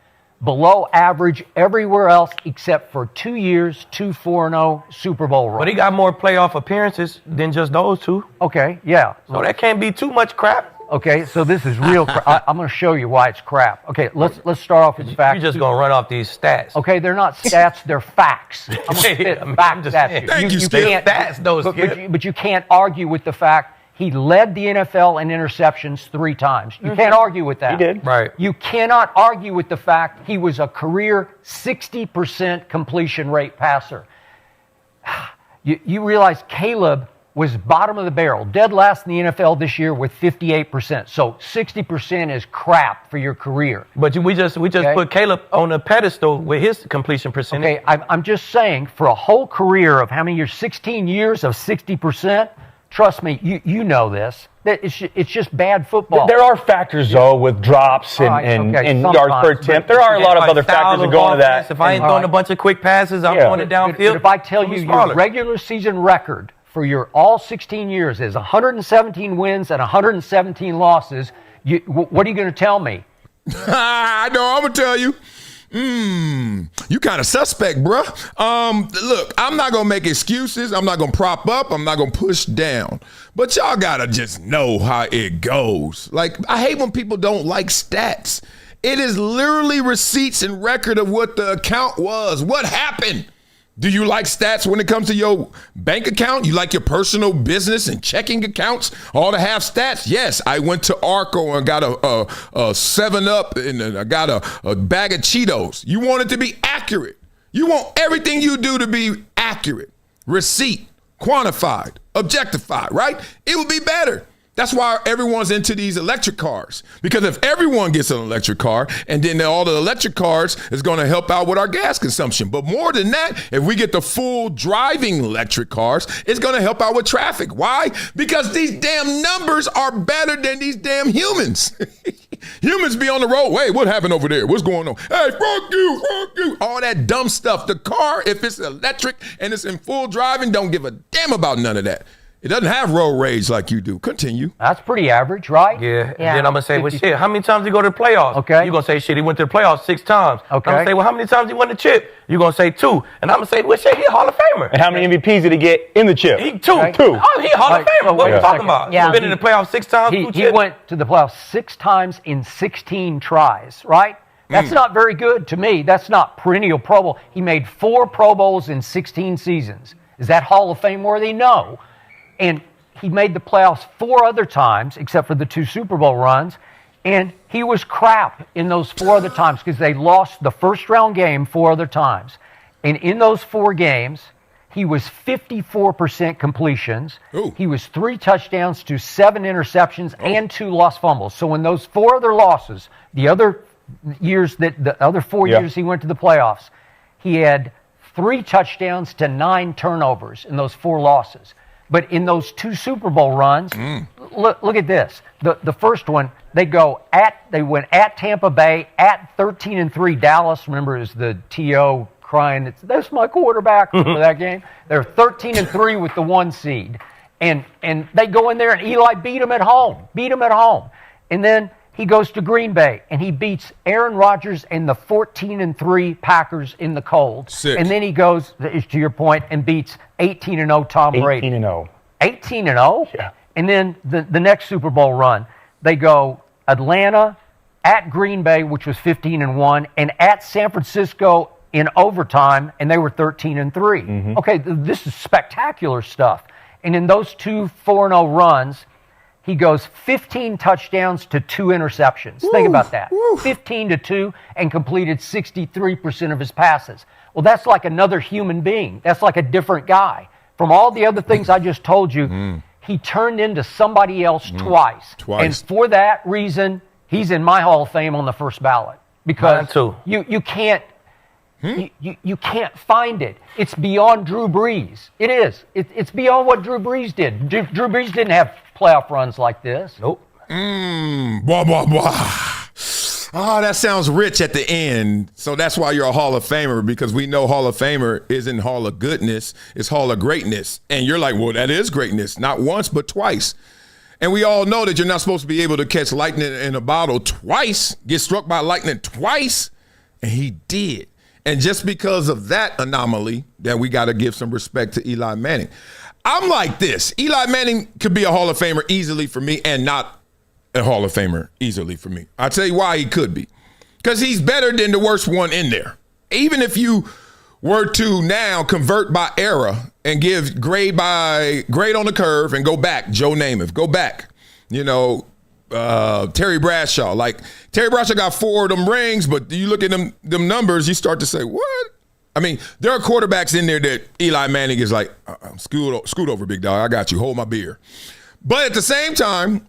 Below average everywhere else except for 2 years, 2 4-0 Super Bowl runs. But he got more playoff appearances than just those two. Okay, yeah. So that can't be too much crap. Okay, so this is real crap. I'm going to show you why it's crap. Okay, let's start off with the facts. You're just going to run off these stats. Okay, they're not stats, they're facts. I'm going to spit facts at you. Thank you, Skip. Stats, those, Skip. But you can't argue with the fact he led the NFL in interceptions 3 times. You can't argue with that. He did. Right. You cannot argue with the fact he was a career 60% completion rate passer. You realize Caleb was bottom of the barrel, dead last in the NFL this year with 58%. So 60% is crap for your career. But we just put Caleb on a pedestal with his completion percentage. Okay, I'm just saying, for a whole career of how many years? 16 years of 60%. Trust me, you know this. It's just bad football. There are factors, though, with drops and yards per attempt. There are a lot of other factors that go into that. If I ain't throwing a bunch of quick passes, I'm throwing it downfield. But if I tell you your regular season record for your all 16 years is 117 wins and 117 losses, what are you going to tell me? I know, I'm going to tell you. You kind of suspect, bruh. Look, I'm not going to make excuses. I'm not going to prop up. I'm not going to push down. But y'all got to just know how it goes. Like, I hate when people don't like stats. It is literally receipts and record of what the account was. What happened? Do you like stats when it comes to your bank account? You like your personal business and checking accounts all to have stats? Yes, I went to Arco and got a 7-Up and I got a bag of Cheetos. You want it to be accurate. You want everything you do to be accurate. Receipt, quantified, objectified, right? It would be better. That's why everyone's into these electric cars. Because if everyone gets an electric car, and then all the electric cars is going to help out with our gas consumption. But more than that, if we get the full driving electric cars, it's going to help out with traffic. Why? Because these damn numbers are better than these damn humans. Humans be on the road. Hey, what happened over there? What's going on? Hey, fuck you. All that dumb stuff. The car, if it's electric and it's in full driving, don't give a damn about none of that. It doesn't have road rage like you do. Continue. That's pretty average, right? Yeah. And then I'm going to say, well, shit, how many times did he go to the playoffs? Okay. You're going to say, shit, he went to the playoffs 6 times. Okay. I'm going to say, well, how many times he won the chip? You're going to say 2. And I'm going to say, well, shit, he a Hall of Famer. And how many MVPs did he get in the chip? He 2. Okay. 2. Oh, he a Hall of Famer. What are you talking about? Yeah. He's been in the playoffs 6 times. He went to the playoffs 6 times in 16 tries, right? That's not very good to me. That's not perennial Pro Bowl. He made 4 Pro Bowls in 16 seasons. Is that Hall of Fame worthy? No. And he made the playoffs 4 other times, except for the 2 Super Bowl runs, and he was crap in those 4 other times because they lost the first-round game 4 other times. And in those 4 games, he was 54% completions. Ooh. He was 3 touchdowns to 7 interceptions and 2 lost fumbles. So in those 4 other losses, the other years the other 4 years he went to the playoffs, he had 3 touchdowns to 9 turnovers in those 4 losses. But in those 2 Super Bowl runs, look at this. The first one, they went at Tampa Bay, at 13-3 Dallas. Remember, it was the T.O. crying, that's my quarterback for that game. They're 13-3 with the 1 seed. And they go in there and Eli beat them at home. And then he goes to Green Bay and he beats Aaron Rodgers and the 14-3 Packers in the cold. Sick. And then he goes, to your point, and beats 18-0 Tom Brady. 18-0. 18-0? Yeah. And then the next Super Bowl run, they go Atlanta, at Green Bay, which was 15-1, and at San Francisco in overtime, and they were 13-3. Mm-hmm. Okay, this is spectacular stuff. And in those 2 4-0 runs, he goes 15 touchdowns to 2 interceptions. Woo, think about that. 15-2 and completed 63% of his passes. Well, that's like another human being. That's like a different guy. from all the other things I just told you, he turned into somebody else twice. And for that reason, he's in my Hall of Fame on the first ballot. Because you can't you can't find it. It's beyond Drew Brees. It is. It's beyond what Drew Brees did. Drew Brees didn't have playoff runs like this. Nope. Blah, blah, blah. Oh, that sounds rich at the end. So that's why you're a Hall of Famer, because we know Hall of Famer isn't Hall of Goodness, it's Hall of Greatness. And you're like, well, that is greatness. Not once, but twice. And we all know that you're not supposed to be able to catch lightning in a bottle twice, get struck by lightning twice. And he did. And just because of that anomaly, that we got to give some respect to Eli Manning. I'm like this. Eli Manning could be a Hall of Famer easily for me and not a Hall of Famer easily for me. I'll tell you why he could be. Because he's better than the worst one in there. Even if you were to now convert by era and give grade on the curve and go back, Joe Namath, go back. You know, Terry Bradshaw. Like, Terry Bradshaw got 4 of them rings, but you look at them numbers, you start to say, what? I mean, there are quarterbacks in there that Eli Manning is like, scoot over, big dog. I got you. Hold my beer. But at the same time,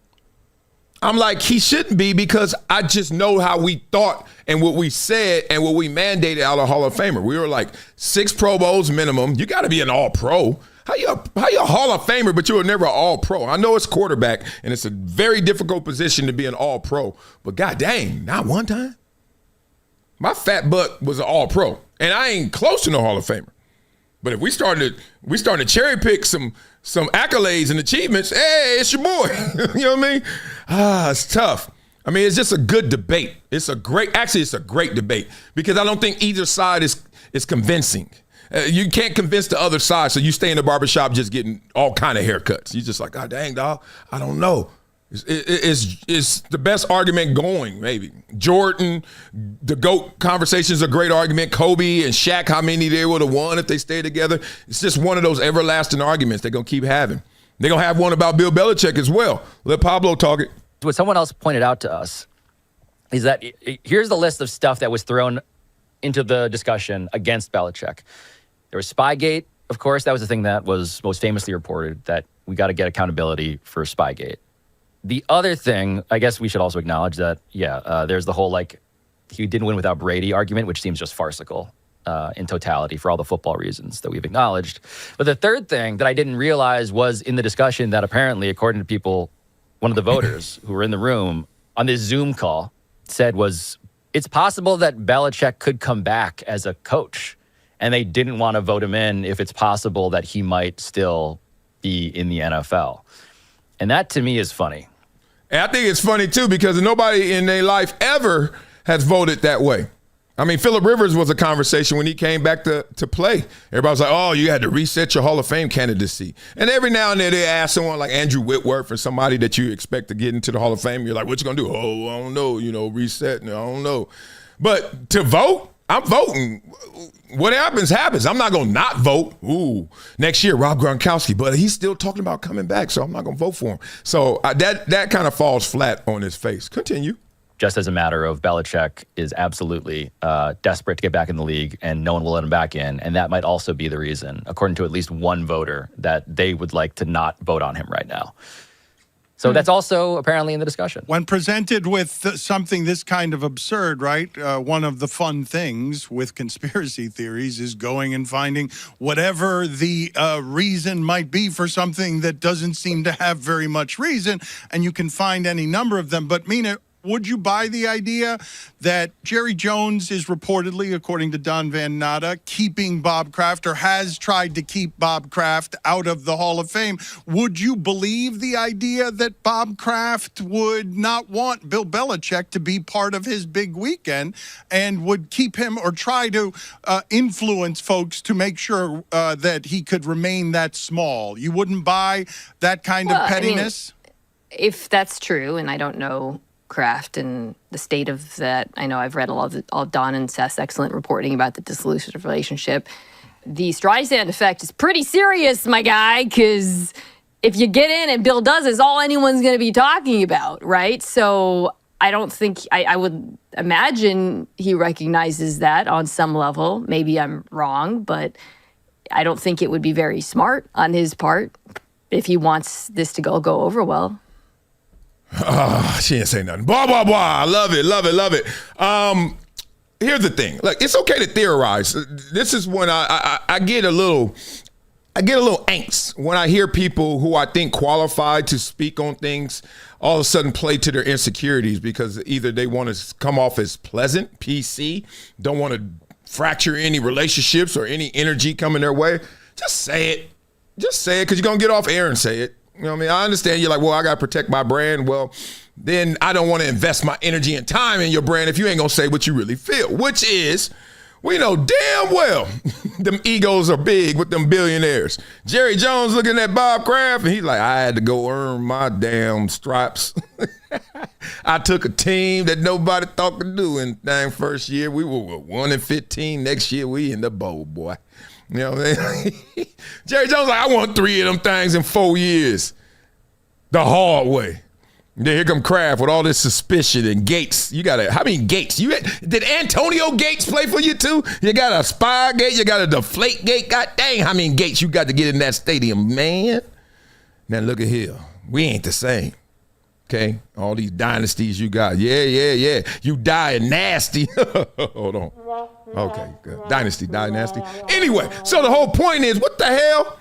I'm like, he shouldn't be, because I just know how we thought and what we said and what we mandated out of Hall of Famer. We were like 6 Pro Bowls minimum. You got to be an all-pro. How you a Hall of Famer, but you were never an all-pro? I know it's quarterback, and it's a very difficult position to be an all-pro. But god dang, not one time? My fat butt was an all-pro, and I ain't close to no Hall of Famer. But if we started to cherry pick some accolades and achievements, hey, it's your boy. You know what I mean? It's tough. I mean, it's just a good debate. It's a great debate, because I don't think either side is convincing. You can't convince the other side, so you stay in the barbershop just getting all kind of haircuts. You're just like, god dang, dog, I don't know. It's the best argument going, maybe. Jordan, the GOAT conversation is a great argument. Kobe and Shaq, how many they would have won if they stayed together. It's just one of those everlasting arguments they're going to keep having. They're going to have one about Bill Belichick as well. Let Pablo talk it. What someone else pointed out to us is that here's the list of stuff that was thrown into the discussion against Belichick. There was Spygate, of course. That was the thing that was most famously reported, that we got to get accountability for Spygate. The other thing, I guess we should also acknowledge that, there's the whole, like, he didn't win without Brady argument, which seems just farcical in totality for all the football reasons that we've acknowledged. But the third thing that I didn't realize was in the discussion that apparently, according to people, one of the voters who were in the room on this Zoom call said was, it's possible that Belichick could come back as a coach, and they didn't want to vote him in if it's possible that he might still be in the NFL. And that, to me, is funny. And I think it's funny, too, because nobody in their life ever has voted that way. I mean, Phillip Rivers was a conversation when he came back to play. Everybody was like, oh, you had to reset your Hall of Fame candidacy. And every now and then they ask someone like Andrew Whitworth or somebody that you expect to get into the Hall of Fame. You're like, what you going to do? Oh, I don't know, reset. I don't know. But to vote, I'm voting. What happens, happens. I'm not going to not vote. Ooh, next year, Rob Gronkowski. But he's still talking about coming back, so I'm not going to vote for him. So that kind of falls flat on his face. Continue. Just as a matter of Belichick is absolutely desperate to get back in the league, and no one will let him back in. And that might also be the reason, according to at least one voter, that they would like to not vote on him right now. So that's also apparently in the discussion. When presented with something this kind of absurd, right, one of the fun things with conspiracy theories is going and finding whatever the reason might be for something that doesn't seem to have very much reason, and you can find any number of them. But Mina, would you buy the idea that Jerry Jones is reportedly, according to Don Van Natta, keeping Bob Kraft, or has tried to keep Bob Kraft out of the Hall of Fame? Would you believe the idea that Bob Kraft would not want Bill Belichick to be part of his big weekend and would keep him, or try to influence folks to make sure that he could remain that small? You wouldn't buy that kind of pettiness? I mean, if that's true, and I don't know Kraft and the state of that. I know I've read all of Don and Seth's excellent reporting about the dissolution of relationship. The Streisand effect is pretty serious, my guy, because if you get in and Bill does, is all anyone's going to be talking about, right? So I don't think, I would imagine he recognizes that on some level. Maybe I'm wrong, but I don't think it would be very smart on his part if he wants this to go over well. She didn't say nothing. Blah, blah, blah. I love it, love it, love it. Here's the thing. Look, it's okay to theorize. This is when I get a little angst when I hear people who I think qualified to speak on things all of a sudden play to their insecurities because either they want to come off as pleasant, PC, don't want to fracture any relationships or any energy coming their way. Just say it. Just say it because you're going to get off air and say it. You know what I mean? I understand you're like, well, I got to protect my brand. Well, then I don't want to invest my energy and time in your brand if you ain't going to say what you really feel, which is, we know damn well them egos are big with them billionaires. Jerry Jones looking at Bob Kraft, and he's like, I had to go earn my damn stripes. I took a team that nobody thought could do in dang first year. We were 1-15. Next year, we in the bowl, boy. You know what I mean? Jerry Jones like, I won 3 of them things in 4 years. The hard way. Then here come Kraft with all this suspicion and Gates. You got how many Gates? Did Antonio Gates play for you too? You got a spy gate, you got a deflate gate. God dang, how many Gates you got to get in that stadium, man? Now look at here. We ain't the same. Okay? All these dynasties you got. Yeah. You dying nasty. Hold on. Okay, good. Dynasty. Anyway, so the whole point is, what the hell?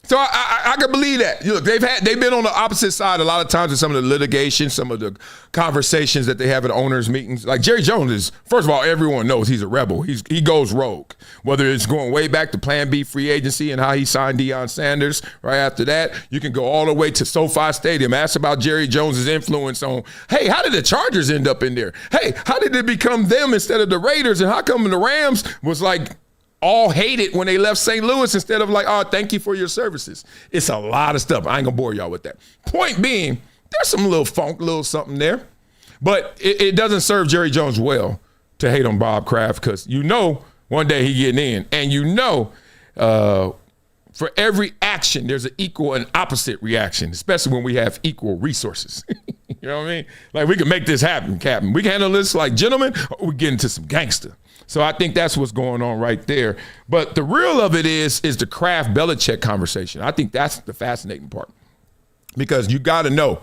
So I can believe that. Look, they've been on the opposite side a lot of times in some of the litigation, some of the conversations that they have at owners' meetings. Like Jerry Jones is, first of all, everyone knows he's a rebel. He goes rogue. Whether it's going way back to Plan B free agency and how he signed Deion Sanders right after that, you can go all the way to SoFi Stadium. Ask about Jerry Jones's influence on, hey, how did the Chargers end up in there? Hey, how did it become them instead of the Raiders? And how come the Rams was like all hated when they left St. Louis instead of like, oh, thank you for your services. It's a lot of stuff. I ain't gonna bore y'all with that. Point being, there's some little funk, little something there. But it doesn't serve Jerry Jones well to hate on Bob Kraft because you know one day he getting in. And you know for every action, there's an equal and opposite reaction, especially when we have equal resources. You know what I mean? Like we can make this happen, Captain. We can handle this like gentlemen, or we get into some gangster. So I think that's what's going on right there. But the real of it is the Kraft Belichick conversation. I think that's the fascinating part. Because you got to know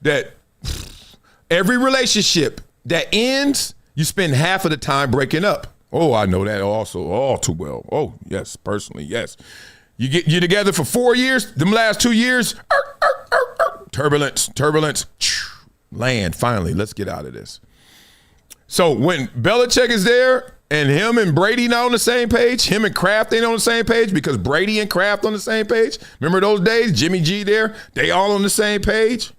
that every relationship that ends, you spend half of the time breaking up. Oh, I know that also all too well. Oh, yes, personally, yes. You're together for 4 years, them last 2 years, turbulence, land, finally, let's get out of this. So when Belichick is there and him and Brady not on the same page, him and Kraft ain't on the same page because Brady and Kraft on the same page. Remember those days? Jimmy G there, they all on the same page.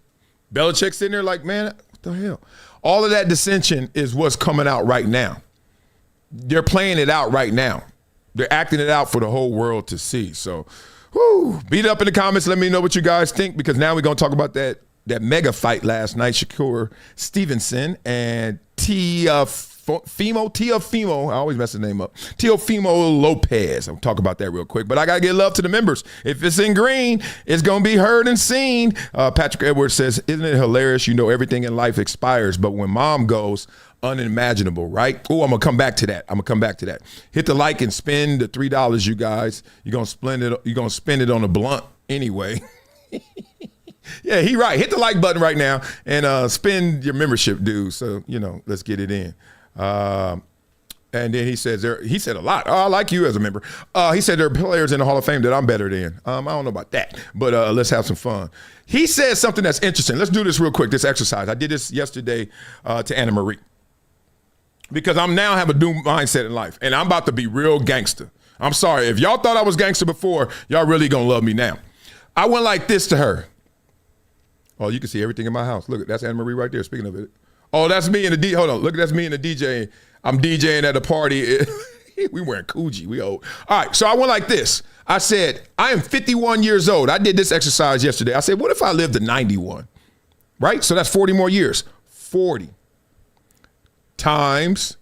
Belichick sitting there like, man, what the hell? All of that dissension is what's coming out right now. They're playing it out right now. They're acting it out for the whole world to see. So, beat it up in the comments. Let me know what you guys think because now we're going to talk about that mega fight last night, Shakur Stevenson and Teofimo, I always mess the name up, Teofimo Lopez. I'll talk about that real quick, but I got to get love to the members. If it's in green, it's going to be heard and seen. Patrick Edwards says, isn't it hilarious? You know, everything in life expires, but when mom goes, unimaginable, right? Oh, I'm going to come back to that. Hit the like and spend the $3, you guys. You're going to spend it on a blunt anyway. Yeah, he right. Hit the like button right now and spend your membership dues. So, let's get it in. And then he said a lot. Oh, I like you as a member. He said there are players in the Hall of Fame that I'm better than. I don't know about that, but let's have some fun. He said something that's interesting. Let's do this real quick, this exercise. I did this yesterday to Anna Marie because I'm now have a new mindset in life, and I'm about to be real gangster. I'm sorry. If y'all thought I was gangster before, y'all really going to love me now. I went like this to her. Oh, you can see everything in my house. Look, that's Anna Marie right there. Speaking of it. Oh, that's me and the hold on. Look, that's me and the DJ. I'm DJing at a party. We wearing Coogee. We old. All right, so I went like this. I said, I am 51 years old. I did this exercise yesterday. I said, what if I lived to 91? Right? So that's 40 more years. 40 times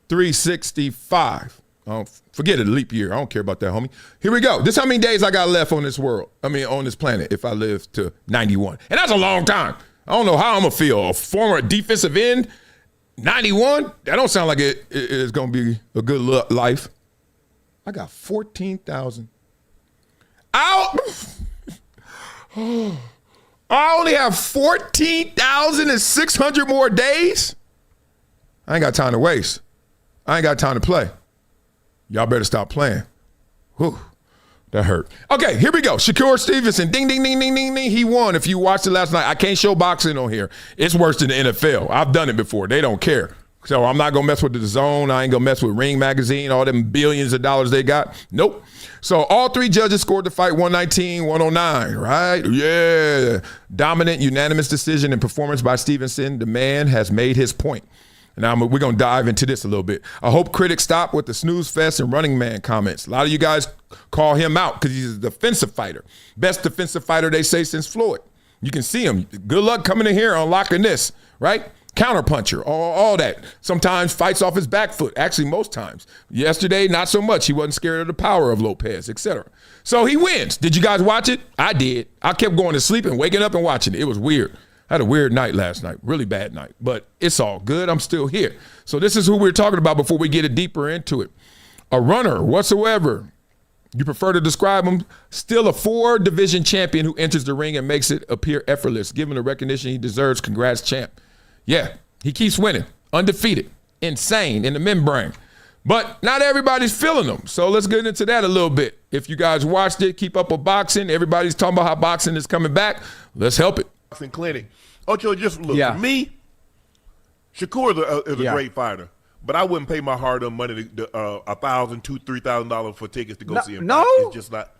365. Forget it, a leap year. I don't care about that, homie. Here we go. This is how many days I got left on this on this planet if I live to 91. And that's a long time. I don't know how I'm going to feel. A former defensive end, 91? That don't sound like it is going to be a good life. I got 14,000. I only have 14,600 more days. I ain't got time to waste. I ain't got time to play. Y'all better stop playing. Whew, that hurt. Okay, here we go. Shakur Stevenson, ding, ding, ding, ding, ding, ding. He won. If you watched it last night, I can't show boxing on here. It's worse than the NFL. I've done it before. They don't care. So I'm not going to mess with the zone. I ain't going to mess with Ring Magazine, all them billions of dollars they got. Nope. So all three judges scored the fight 119-109, right? Yeah. Dominant, unanimous decision and performance by Stevenson. The man has made his point. Now we're going to dive into this a little bit. I hope critics stop with the snooze fest and running man comments. A lot of you guys call him out because he's a defensive fighter. Best defensive fighter, they say, since Floyd. You can see him. Good luck coming in here unlocking this, right? Counterpuncher, all that. Sometimes fights off his back foot. Actually, most times. Yesterday, not so much. He wasn't scared of the power of Lopez, etc. So he wins. Did you guys watch it? I did. I kept going to sleep and waking up and watching it. It was weird. I had a weird night last night, really bad night, but it's all good. I'm still here. So this is who we're talking about before we get deeper into it. A runner whatsoever. You prefer to describe him, still a 4-division champion who enters the ring and makes it appear effortless. Give him the recognition he deserves. Congrats, champ. Yeah, he keeps winning. Undefeated. Insane in the membrane. But not everybody's feeling him. So let's get into that a little bit. If you guys watched it, keep up with boxing. Everybody's talking about how boxing is coming back. Let's help it. Boxing clinic. Ocho, just look, for me, Shakur is a great fighter. But I wouldn't pay my hard-earned money to $1,000, $2,000, $3,000 for tickets to go see him. No, fight. It's just not.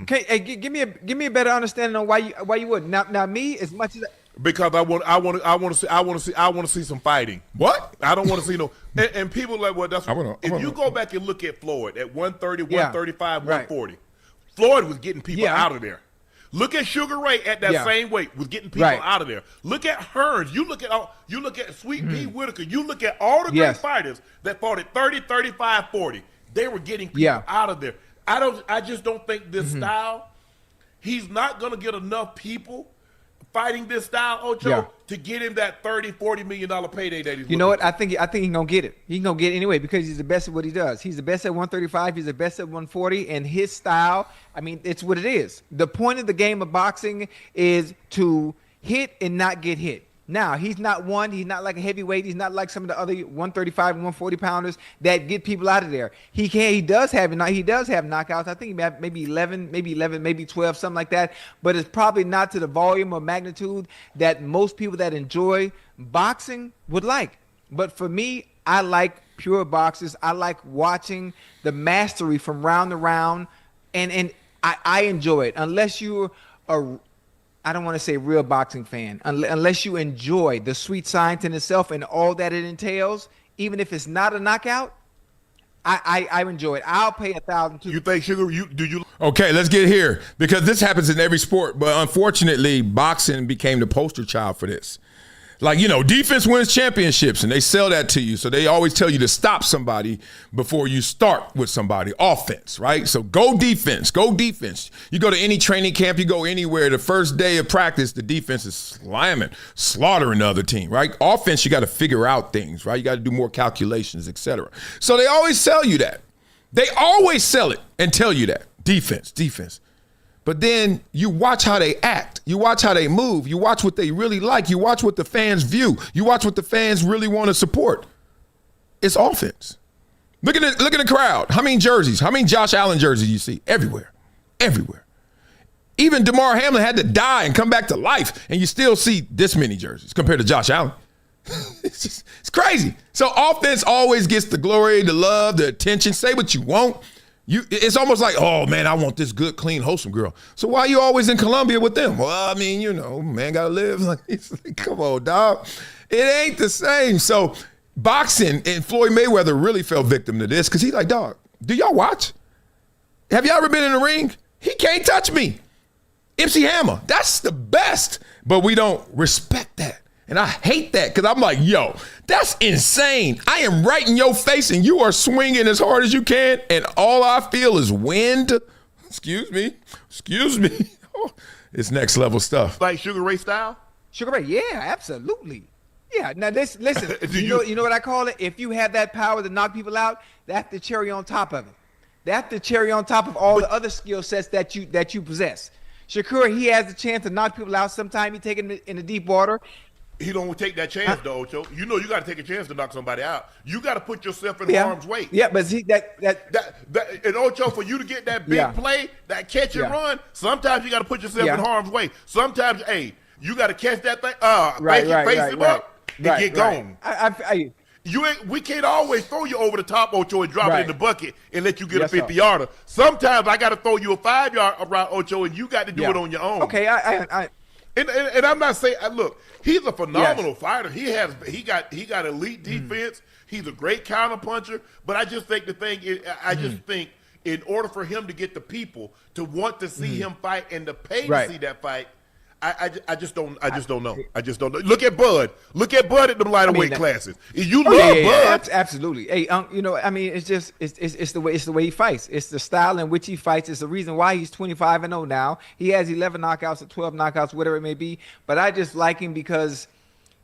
Okay, hey, give me a better understanding on why you wouldn't. Now me, as much as because I want to see some fighting. What? I don't want to see no. And people like, well, that's if you go back and look at Floyd at 130, 135, 140, Floyd was getting people out of there. Look at Sugar Ray at that same weight, was getting people out of there. Look at Hearns. You look at Sweet Pea Whitaker. You look at all the great fighters that fought at 30, 35, 40. They were getting people out of there. I just don't think this style. He's not gonna get enough people fighting this style, Ocho, to get him that $30, $40 million payday that he's. You know what? I think he's gonna get it. He's gonna get it anyway because he's the best at what he does. He's the best at 135. He's the best at 140, and his style. I mean, it's what it is. The point of the game of boxing is to hit and not get hit. Now, he's not He's not like a heavyweight. He's not like some of the other 135 and 140 pounders that get people out of there. He does have knockouts. I think maybe 11, maybe 12, something like that. But it's probably not to the volume or magnitude that most people that enjoy boxing would like. But for me, I like pure boxers. I like watching the mastery from round to round, and I enjoy it. Unless you're I don't want to say real boxing fan, unless you enjoy the sweet science in itself and all that it entails, even if it's not a knockout, I enjoy it. I'll pay $1,000 too. You think Sugar? Do you? Okay, let's get here because this happens in every sport, but unfortunately, boxing became the poster child for this. Like, defense wins championships, and they sell that to you. So they always tell you to stop somebody before you start with somebody. Offense, right? So go defense. Go defense. You go to any training camp, you go anywhere, the first day of practice, the defense is slaughtering the other team, right? Offense, you got to figure out things, right? You got to do more calculations, etc. So they always sell you that. They always sell it and tell you that. Defense. But then you watch how they act. You watch how they move. You watch what they really like. You watch what the fans view. You watch what the fans really want to support. It's offense. Look at the crowd. How many jerseys? How many Josh Allen jerseys you see? Everywhere. Even DeMar Hamlin had to die and come back to life, and you still see this many jerseys compared to Josh Allen. It's crazy. So offense always gets the glory, the love, the attention. Say what you want. It's almost like, oh, man, I want this good, clean, wholesome girl. So why are you always in Colombia with them? Well, I mean, man got to live. It's like, come on, dog. It ain't the same. So boxing, and Floyd Mayweather really fell victim to this because he's like, dog, do y'all watch? Have y'all ever been in the ring? He can't touch me. MC Hammer, that's the best. But we don't respect that. And I hate that because I'm like, yo, that's insane. I am right in your face and you are swinging as hard as you can and all I feel is wind. Excuse me. Oh, it's next level stuff. Like Sugar Ray style? Sugar Ray, yeah, absolutely. Yeah, now listen, you know what I call it? If you have that power to knock people out, that's the cherry on top of it. That's the cherry on top of all the other skill sets that you possess. Shakur, he has the chance to knock people out. Sometimes he take him in the deep water. He don't take that chance, though, Ocho. You know you got to take a chance to knock somebody out. You got to put yourself in harm's way. Yeah, but see that and Ocho, for you to get that big play, that catch and run, sometimes you got to put yourself in harm's way. Sometimes, hey, you got to catch that thing, face him up, and get gone. We can't always throw you over the top, Ocho, and drop it in the bucket and let you get a 50-yarder. Sometimes I got to throw you a 5-yard around, Ocho, and you got to do it on your own. Okay, And I'm not saying, look, he's a phenomenal fighter. He got elite defense. He's a great counterpuncher. But I just think the thing is, I just think in order for him to get the people to want to see him fight and to pay to see that fight, I just don't know. I just don't know. Look at Bud. Look at Bud at the lighter weight classes. You love Bud. Absolutely. Hey, it's just it's the way he fights. It's the style in which he fights. It's the reason why he's 25-0 now. He has 11 knockouts or 12 knockouts, whatever it may be. But I just like him because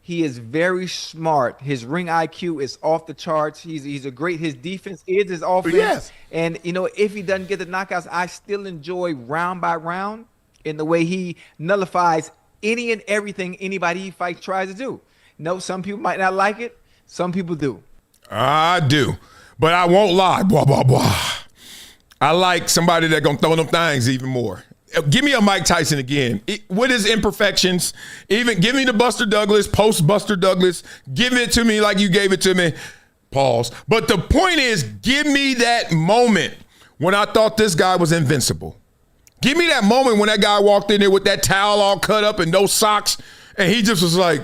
he is very smart. His ring IQ is off the charts. He's a great. His defense is his offense. Yes. And if he doesn't get the knockouts, I still enjoy round by round in the way he nullifies any and everything anybody he fights tries to do. No, some people might not like it. Some people do. I do. But I won't lie. Blah, blah, blah. I like somebody that's going to throw them things even more. Give me a Mike Tyson again. With his imperfections, even give me the Buster Douglas, post Buster Douglas. Give it to me like you gave it to me. Pause. But the point is, give me that moment when I thought this guy was invincible. Give me that moment when that guy walked in there with that towel all cut up and no socks, and he just was like,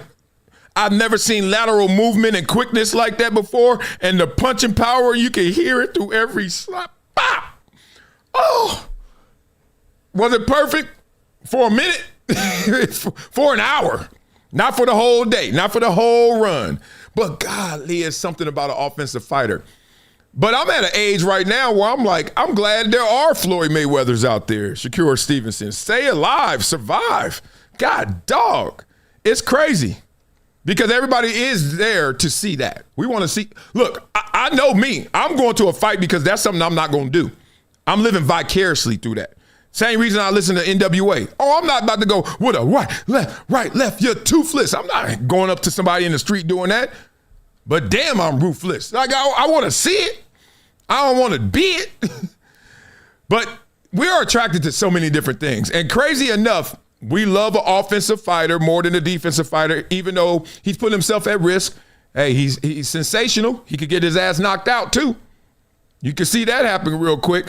I've never seen lateral movement and quickness like that before, and the punching power, you can hear it through every slap. Bop! Oh! Was it perfect? For a minute? For an hour. Not for the whole day, not for the whole run. But golly, it's something about an offensive fighter. But I'm at an age right now where I'm like, I'm glad there are Floyd Mayweathers out there, Shakur Stevenson. Stay alive, survive. God, dog. It's crazy because everybody is there to see that. We want to see. Look, I know me. I'm going to a fight because that's something I'm not going to do. I'm living vicariously through that. Same reason I listen to NWA. Oh, I'm not about to go with a right, left, you're toothless. I'm not going up to somebody in the street doing that. But damn, I'm ruthless. Like, I want to see it. I don't want to be it. But we are attracted to so many different things. And crazy enough, we love an offensive fighter more than a defensive fighter, even though he's put himself at risk. Hey, he's sensational. He could get his ass knocked out too. You can see that happen real quick.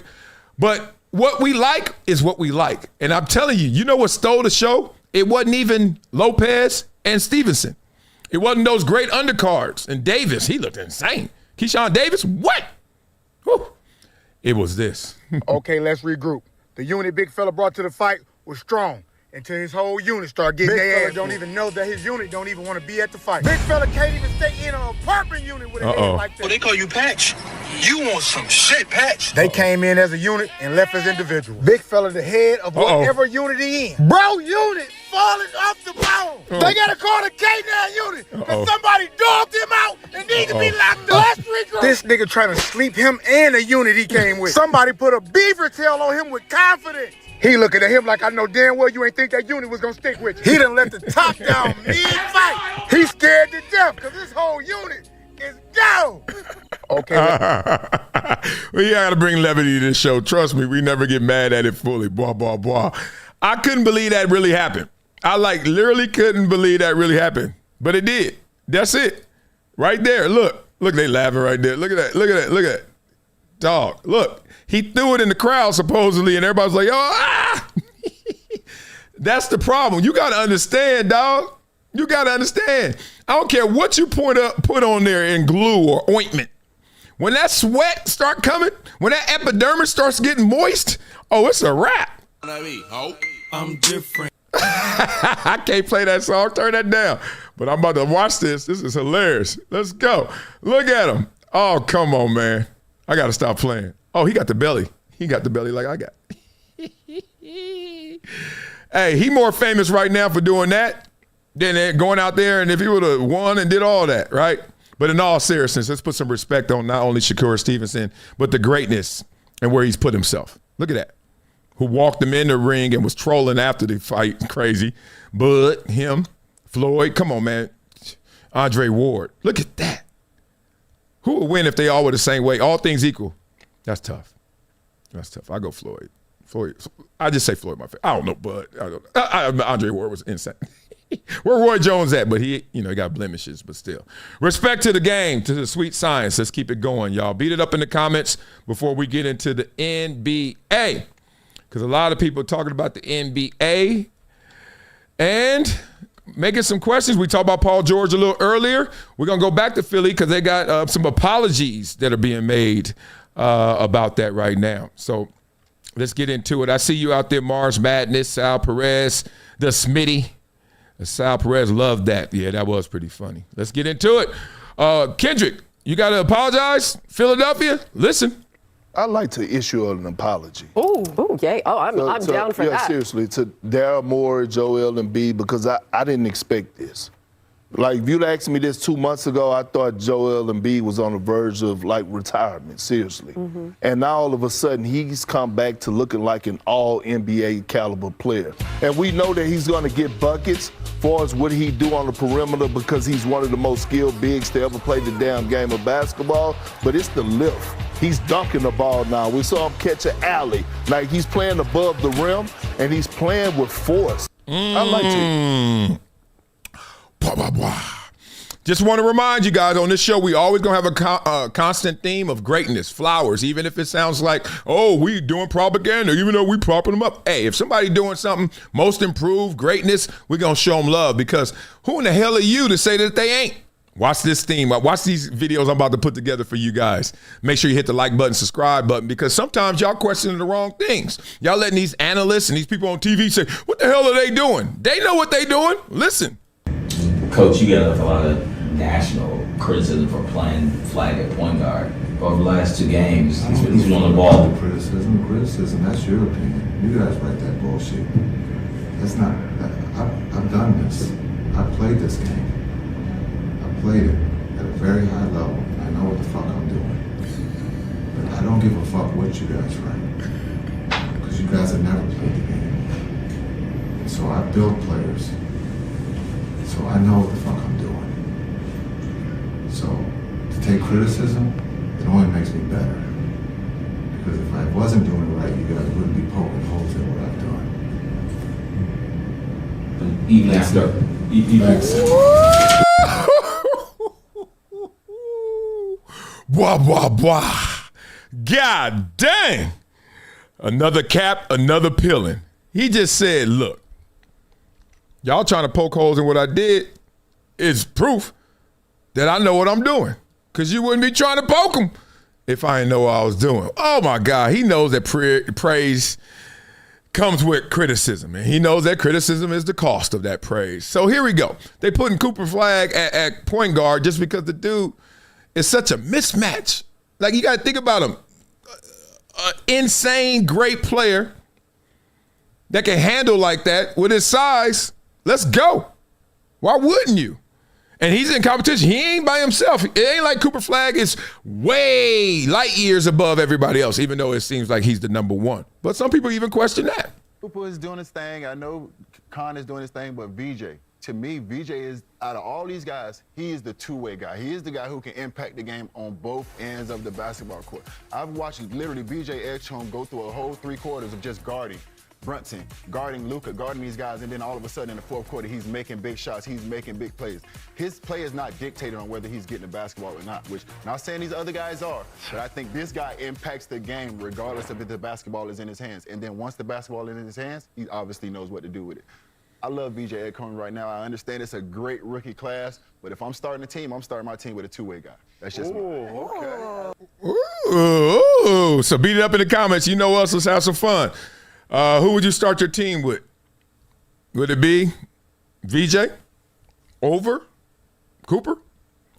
But what we like is what we like. And I'm telling you, you know what stole the show? It wasn't even Lopez and Stevenson. It wasn't those great undercards. And Davis, he looked insane. Keyshawn Davis, what? Whew. It was this. Okay, let's regroup. The unit big fella brought to the fight was strong until his whole unit started getting their ass. Don't even know that his unit don't even want to be at the fight. Big fella can't even stay in an apartment unit with a head like that. Oh, they call you Patch. You want some shit, Patch. They came in as a unit and left as individuals. Big fella the head of whatever unit he in. Bro, unit falling off the bone. They got to call the K9 unit because somebody dogged him out and need to be locked up. Let's regroup. This nigga trying to sleep him and the unit he came with. Somebody put a beaver tail on him with confidence. He looking at him like, I know damn well you ain't think that unit was gonna stick with you. He done let the top down mid-fight. He's scared to death because this whole unit is down. Okay. We gotta bring levity to this show. Trust me, we never get mad at it fully. Blah, blah, blah. I couldn't believe that really happened. I literally couldn't believe that really happened. But it did. That's it. Right there. Look, they laughing right there. Look at that. Look at that. Dog, look. He threw it in the crowd, supposedly, and everybody's like, ah! That's the problem. You got to understand, dog. You got to understand. I don't care what you put on there in glue or ointment. When that sweat start coming, when that epidermis starts getting moist, oh, it's a wrap. I'm different. I can't play that song. Turn that down. But I'm about to watch this. This is hilarious. Let's go. Look at him. Oh, come on, man. I got to stop playing. Oh, he got the belly. He got the belly like I got. Hey, he more famous right now for doing that than going out there and if he would have won and did all that, right? But in all seriousness, let's put some respect on not only Shakur Stevenson, but the greatness and where he's put himself. Look at that. Who walked him in the ring and was trolling after the fight. Crazy. Bud, him, Floyd. Come on, man. Andre Ward. Look at that. Who would win if they all were the same weight? All things equal. That's tough. That's tough. I go Floyd. I just say Floyd my favorite. I don't know, Bud. Andre Ward was insane. Where Roy Jones at? But he got blemishes, but still. Respect to the game, to the sweet science. Let's keep it going, y'all. Beat it up in the comments before we get into the NBA. Because a lot of people are talking about the NBA and making some questions. We talked about Paul George a little earlier. We're going to go back to Philly because they got some apologies that are being made about that right now. So let's get into it. I see you out there, Mars Madness, Sal Perez, the Smitty. Sal Perez loved that. Yeah, that was pretty funny. Let's get into it. Kendrick, you got to apologize? Philadelphia, listen. I'd like to issue an apology. Ooh, yay. Oh, I'm down for that. Yeah, seriously, to Daryl Morey, Joel Embiid, because I didn't expect this. Like, if you'd asked me this 2 months ago, I thought Joel Embiid was on the verge of, retirement, seriously. Mm-hmm. And now, all of a sudden, he's come back to looking like an all-NBA caliber player. And we know that he's going to get buckets far as what he do on the perimeter because he's one of the most skilled bigs to ever play the damn game of basketball. But it's the lift. He's dunking the ball now. We saw him catch an alley. Like, he's playing above the rim, and he's playing with force. I like to... Just want to remind you guys, on this show, we always going to have a constant theme of greatness, flowers, even if it sounds like, we doing propaganda, even though we propping them up. Hey, if somebody doing something most improved, greatness, we're going to show them love because who in the hell are you to say that they ain't? Watch this theme. Watch these videos I'm about to put together for you guys. Make sure you hit the like button, subscribe button, because sometimes y'all questioning the wrong things. Y'all letting these analysts and these people on TV say, what the hell are they doing? They know what they doing. Listen. Coach, you get a lot of national criticism for playing flag at point guard. Over the last 2 games, he's been on the ball. Criticism, that's your opinion. You guys write that bullshit. That's not, I've done this. I've played this game. I played it at a very high level. I know what the fuck I'm doing. But I don't give a fuck what you guys write. Because you guys have never played the game. And so I build players. So I know what the fuck I'm doing. So to take criticism, it only makes me better. Because if I wasn't doing it right, you guys wouldn't be poking holes in what I've done. But even after, Blah, blah, blah. God dang. Another cap, another peeling. He just said, look, y'all trying to poke holes in what I did is proof that I know what I'm doing. Because you wouldn't be trying to poke him if I didn't know what I was doing. Oh, my God. He knows that praise comes with criticism. And he knows that criticism is the cost of that praise. So here we go. They putting Cooper Flag at point guard just because the dude is such a mismatch. Like, you got to think about him. An insane, great player that can handle like that with his size. Let's go. Why wouldn't you? And he's in competition. He ain't by himself. It ain't like Cooper Flag is way light years above everybody else, even though it seems like he's the number one. But some people even question that. Cooper is doing his thing. I know Khan is doing his thing, but VJ, to me, VJ is, out of all these guys, he is the two-way guy. He is the guy who can impact the game on both ends of the basketball court. I've watched literally VJ Edgecombe go through a whole 3 quarters of just guarding Brunson, guarding Luka, guarding these guys, and then all of a sudden in the 4th quarter, he's making big shots, he's making big plays. His play is not dictated on whether he's getting the basketball or not, which not saying these other guys are, but I think this guy impacts the game regardless of if the basketball is in his hands. And then once the basketball is in his hands, he obviously knows what to do with it. I love VJ Edgecombe right now. I understand it's a great rookie class, but if I'm starting a team, I'm starting my team with a two-way guy. That's just me. Okay. Ooh, so beat it up in the comments. You know us. Let's have some fun. Who would you start your team with? Would it be VJ over Cooper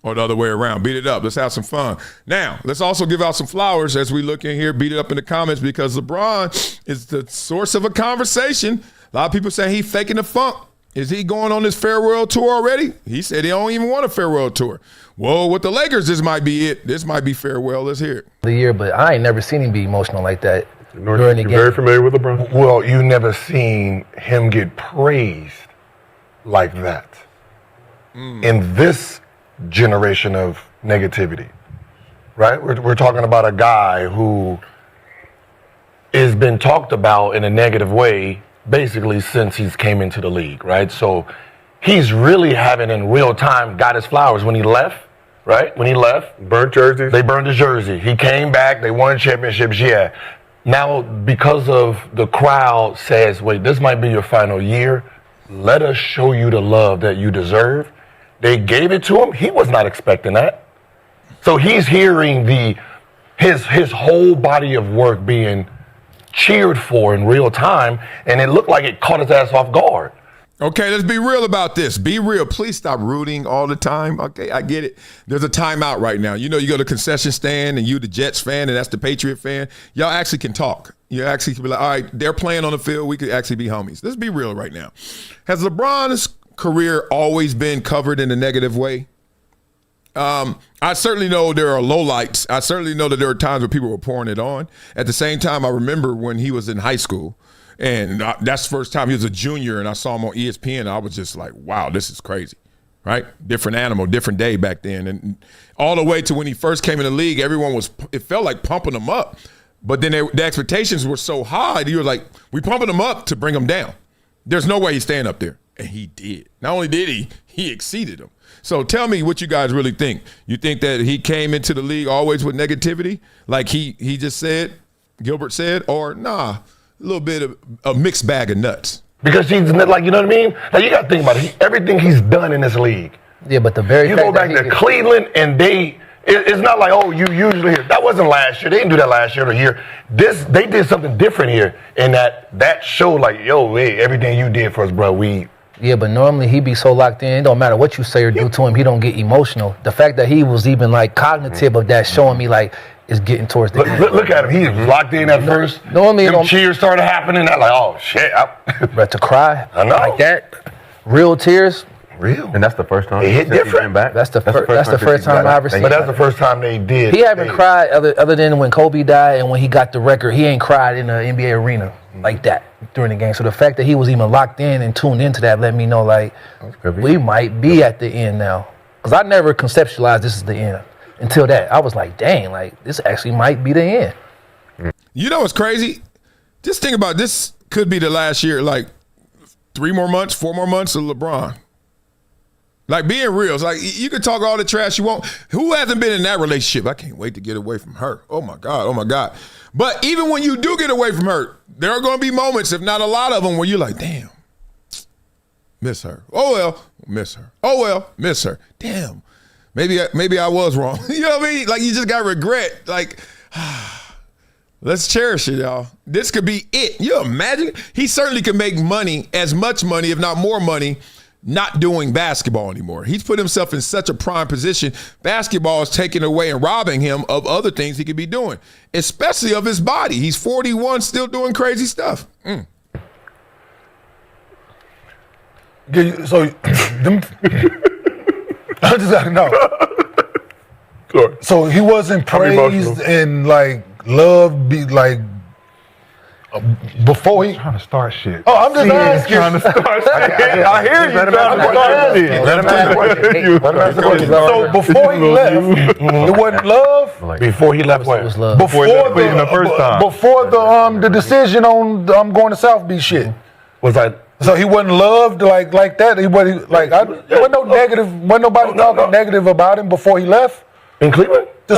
or the other way around? Beat it up. Let's have some fun. Now, let's also give out some flowers as we look in here. Beat it up in the comments because LeBron is the source of a conversation. A lot of people saying he's faking the funk. Is he going on this farewell tour already? He said he don't even want a farewell tour. Well, with the Lakers, this might be it. This might be farewell. Let's hear it. The year, but I ain't never seen him be emotional like that. You're very familiar with LeBron? Well, you never seen him get praised like that in this generation of negativity, right? We're talking about a guy who has been talked about in a negative way basically since he's came into the league, right? So he's really having in real time got his flowers when he left, right? When he left. Burnt jerseys. They burned his jersey. He came back. They won championships, yeah. Now, because of the crowd says, wait, this might be your final year. Let us show you the love that you deserve. They gave it to him. He was not expecting that. So he's hearing his whole body of work being cheered for in real time, and it looked like it caught his ass off guard. Okay, let's be real about this. Be real. Please stop rooting all the time. Okay, I get it. There's a timeout right now. You know, you go to the concession stand and you the Jets fan and that's the Patriot fan. Y'all actually can talk. You actually can be like, all right, they're playing on the field. We could actually be homies. Let's be real right now. Has LeBron's career always been covered in a negative way? I certainly know there are lowlights. I certainly know that there are times where people were pouring it on. At the same time, I remember when he was in high school, and that's the first time he was a junior, and I saw him on ESPN. I was just like, wow, this is crazy, right? Different animal, different day back then. And all the way to when he first came in the league, everyone it felt like pumping him up. But then the expectations were so high that you were like, we pumping him up to bring him down. There's no way he's staying up there. And he did. Not only did he exceeded him. So tell me what you guys really think. You think that he came into the league always with negativity, like he just said, Gilbert said, or nah, a little bit of a mixed bag of nuts? Because he's like, you know what I mean? Like, you got to think about it. Everything he's done in this league. Yeah, but the very you go back to Cleveland and it's not like, oh, you usually hear. That wasn't last year. They didn't do that last year or year. They did something different here, and that showed like, yo, hey, everything you did for us, bro, Yeah, but normally he be so locked in, it don't matter what you say or do to him, he don't get emotional. The fact that he was even like cognitive of that, showing me like it's getting towards the end. Look at him, he was locked in at first. Normally, cheers started happening. I'm like, oh shit. But to cry like that, real tears. Real. And that's the first time it hit different. That's the first time I ever seen. But that's the first time they did. He haven't cried other than when Kobe died and when he got the record. He ain't cried in the NBA arena like that during the game. So the fact that he was even locked in and tuned into that let me know like we might be at the end now. Because I never conceptualized this is the end until that. I was like, dang, like this actually might be the end. You know what's crazy? Just think about this. Could be the last year, like 3 more months, 4 more months of LeBron. Like, being real, it's like you can talk all the trash you want. Who hasn't been in that relationship? I can't wait to get away from her. Oh my God. But even when you do get away from her, there are going to be moments, if not a lot of them, where you're like, damn, miss her. Oh well, miss her. Oh well, miss her. Damn, maybe I was wrong. You know what I mean? Like, you just got regret. Like, let's cherish it, y'all. This could be it. You imagine? He certainly can make money, as much money, if not more money, not doing basketball anymore. He's put himself in such a prime position. Basketball is taking away and robbing him of other things he could be doing, especially of his body. He's 41, still doing crazy stuff. So, I just gotta know. Sure. So he wasn't praised and like loved, before he trying to start shit. Oh, I'm just asking. Trying to start shit. I hear you. Let him ask the question. So before he left, it wasn't love. Before he left, what? Before the first time. Before the decision on going to South Beach shit. Was that? So he wasn't loved like that. He wasn't like. Wasn't no negative. Wasn't nobody talking negative about him before he left. In Cleveland? He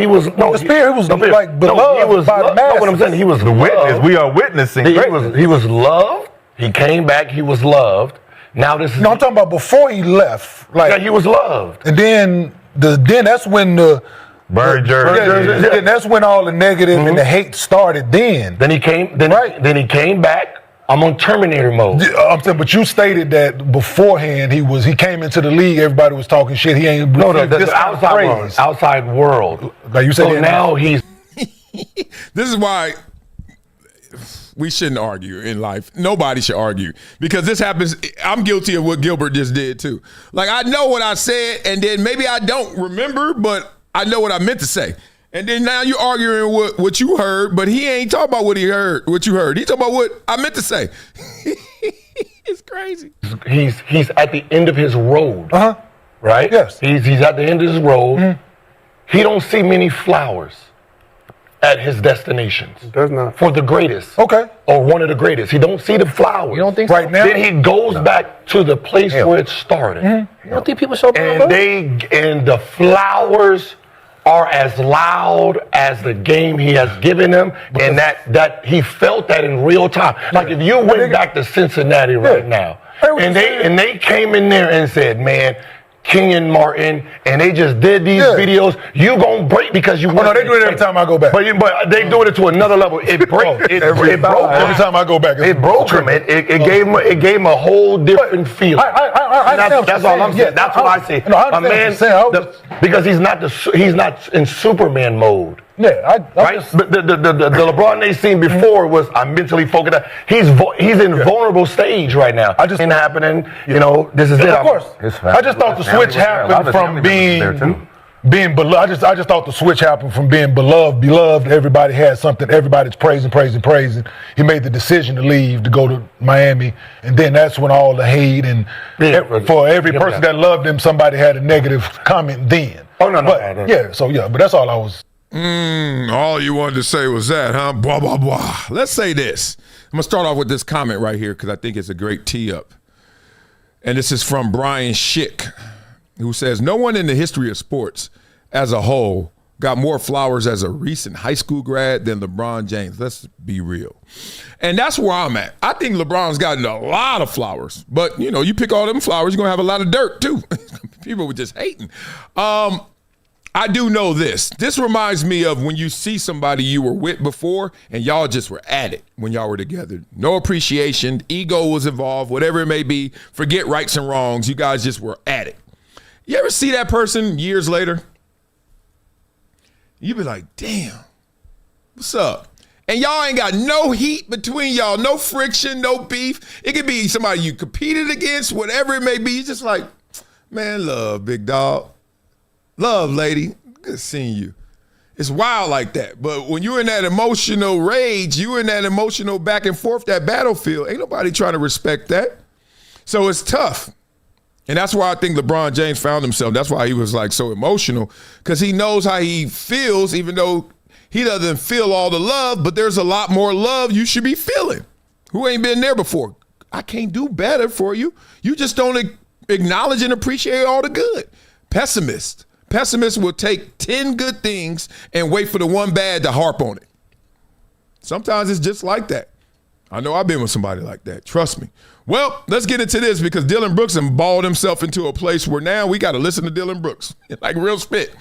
was beloved by the masses. What I'm saying, he was the witness. We are witnessing. He was loved. He came back. He was loved. Now this is. No, I'm talking about before he left. Like, yeah, he was loved. And then that's when the bird jersey. Then that's when all the negative and the hate started. Then he came. Then he came back. I'm on Terminator mode. I'm saying, but you stated that beforehand he came into the league, everybody was talking shit. He ain't the outside world. Like you said, so now he's. This is why We shouldn't argue in life. Nobody should argue because this happens. I'm guilty of what Gilbert just did too. Like I know what I said, and then maybe I don't remember, but I know what I meant to say. And then now you're arguing what you heard, but he ain't talking about what you heard. He talking about what I meant to say. It's crazy. He's at the end of his road. Right? Yes. He's at the end of his road. He don't see many flowers at his destinations. Does not. For the greatest. Okay. Or one of the greatest. He don't see the flowers. You don't think right now? Then he goes back to the place where it started. You don't think people show up? And the flowers are as loud as the game he has given them, and that he felt that in real time. Like if you went back to Cincinnati right now, and they came in there and said, man, Kenyon Martin, and they just did these videos, you gonna break because you want. No, they do it every time I go back. But they doing it to another level. It broke. Every time I go back, it broke him. It gave him a whole different feeling. That's all I'm saying. That's what I say. A man, because he's not in Superman mode. Yeah, right. But the LeBron they seen before was I'm mentally focused. He's in vulnerable stage right now. This is it. Of course. I just thought the switch happened from being beloved. I just thought the switch happened from being beloved. Everybody had something. Everybody's praising. He made the decision to leave to go to Miami, and then that's when all the hate and for every person that loved him, somebody had a negative comment. Then. But that's all I was. All you wanted to say was that, huh? Blah, blah, blah. Let's say this. I'm going to start off with this comment right here because I think it's a great tee-up. And this is from Brian Schick, who says, no one in the history of sports as a whole got more flowers as a recent high school grad than LeBron James. Let's be real. And that's where I'm at. I think LeBron's gotten a lot of flowers. But, you pick all them flowers, you're going to have a lot of dirt, too. People were just hating. I do know this. This reminds me of when you see somebody you were with before and y'all just were at it when y'all were together. No appreciation. Ego was involved, whatever it may be. Forget rights and wrongs. You guys just were at it. You ever see that person years later? You be like, damn, what's up? And y'all ain't got no heat between y'all, no friction, no beef. It could be somebody you competed against, whatever it may be. You just like, man, love, big dog. Love, lady. Good seeing you. It's wild like that. But when you're in that emotional rage, you're in that emotional back and forth, that battlefield, ain't nobody trying to respect that. So it's tough. And that's why I think LeBron James found himself. That's why he was like so emotional, because he knows how he feels, even though he doesn't feel all the love, but there's a lot more love you should be feeling. Who ain't been there before? I can't do better for you. You just don't acknowledge and appreciate all the good. Pessimists will take 10 good things and wait for the one bad to harp on it. Sometimes it's just like that. I know I've been with somebody like that. Trust me. Well, let's get into this because Dylan Brooks balled himself into a place where now we got to listen to Dylan Brooks. Like real spit.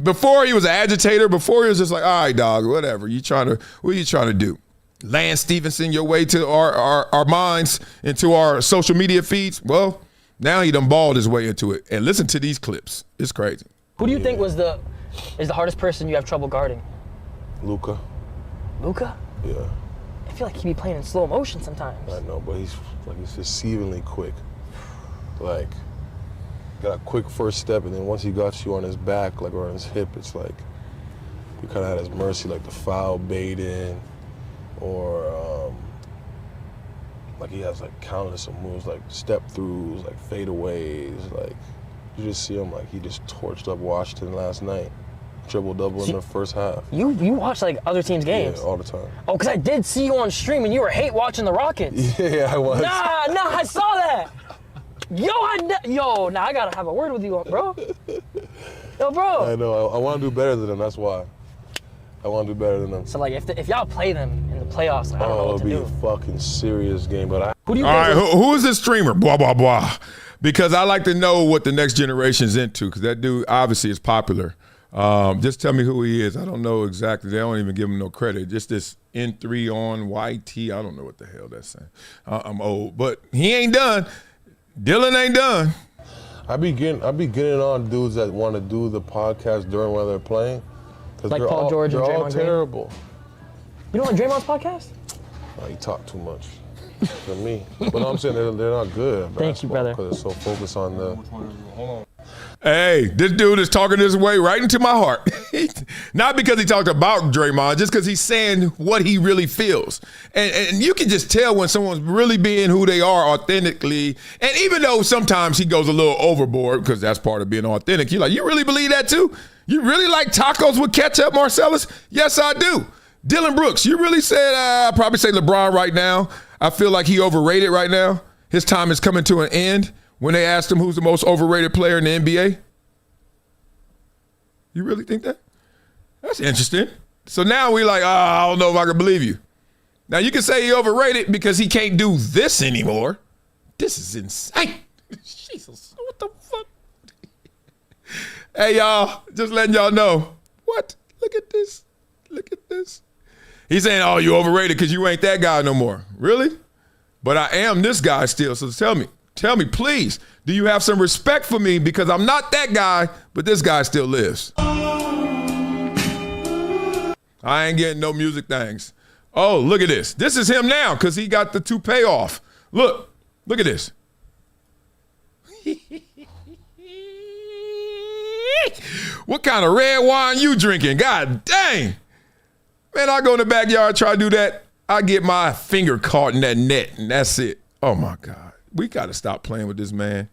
Before he was an agitator. Before he was just like, all right, dog, whatever. What are you trying to do? Lance Stevenson your way to our minds, into our social media feeds? Well, now he done balled his way into it. And listen to these clips. It's crazy. Who do you think is the hardest person you have trouble guarding? Luka. Luka? Yeah. I feel like he be playing in slow motion sometimes. I know, but he's deceivingly quick. Like, got a quick first step, and then once he got you on his back, like, or on his hip, it's like you kind of had his mercy, like the foul baiting, or like he has like countless of moves, like step throughs, like fadeaways, like. You just see him like he just torched up Washington last night. Triple-double in the first half. You watch like other teams' games? Yeah, all the time. Oh, because I did see you on stream and you were hate watching the Rockets. Yeah, I was. Nah, I saw that. Now I gotta have a word with you, bro. Yo, bro. I know. I want to do better than them. That's why. I want to do better than them. So like, if y'all play them in the playoffs, I don't know what to do. It'll be a fucking serious game. But who do you all think? Right, who is this streamer? Blah blah blah. Because I like to know what the next generation's into, because that dude obviously is popular. Just tell me who he is. I don't know exactly. They don't even give him no credit. Just this N3 on YT. I don't know what the hell that's saying. I'm old, but he ain't done. Dylan ain't done. I be getting on dudes that want to do the podcast during while they're playing. Like Paul George and Draymond They're all terrible. You don't want Draymond's podcast? You talk too much. For me. But I'm saying they're not good at Thank you, brother. Because they're so focused on the... Hold on. Hey, this dude is talking this way right into my heart. Not because he talked about Draymond, just because he's saying what he really feels. And you can just tell when someone's really being who they are authentically. And even though sometimes he goes a little overboard, because that's part of being authentic, you're like, you really believe that too? You really like tacos with ketchup, Marcellus? Yes, I do. Dylan Brooks, you really said, I'd probably say LeBron right now. I feel like he overrated right now. His time is coming to an end. When they asked him who's the most overrated player in the NBA? You really think that? That's interesting. So now we're like, I don't know if I can believe you. Now you can say he overrated because he can't do this anymore. This is insane. Jesus, what the fuck? Hey, y'all, just letting y'all know. What? Look at this. Look at this. He's saying, oh, you overrated because you ain't that guy no more. Really? But I am this guy still, so tell me, please, do you have some respect for me because I'm not that guy, but this guy still lives? I ain't getting no music things. Oh, look at this. This is him now because he got the toupee off. Look at this. What kind of red wine you drinking? God dang. Man, I go in the backyard, try to do that. I get my finger caught in that net, and that's it. Oh, my God. We got to stop playing with this man.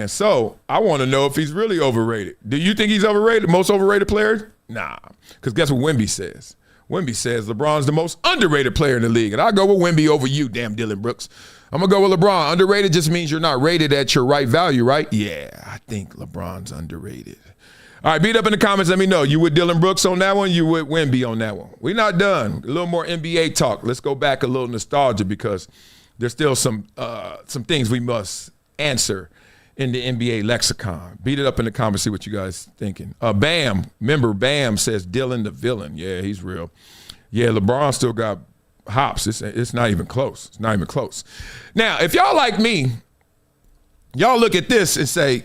So I want to know if he's really overrated. Do you think he's overrated? Most overrated player? Nah, because guess what Wemby says? Wemby says LeBron's the most underrated player in the league. And I go with Wemby over you, damn Dylan Brooks. I'm going to go with LeBron. Underrated just means you're not rated at your right value, right? Yeah, I think LeBron's underrated. All right, beat up in the comments. Let me know. You with Dylan Brooks on that one? You with Wemby on that one? We're not done. A little more NBA talk. Let's go back a little nostalgia because there's still some things we must answer in the NBA lexicon. Beat it up in the comments. See what you guys thinking. Bam. Remember, Bam says Dylan the villain. Yeah, he's real. Yeah, LeBron still got hops. It's not even close. It's not even close. Now, if y'all like me, y'all look at this and say,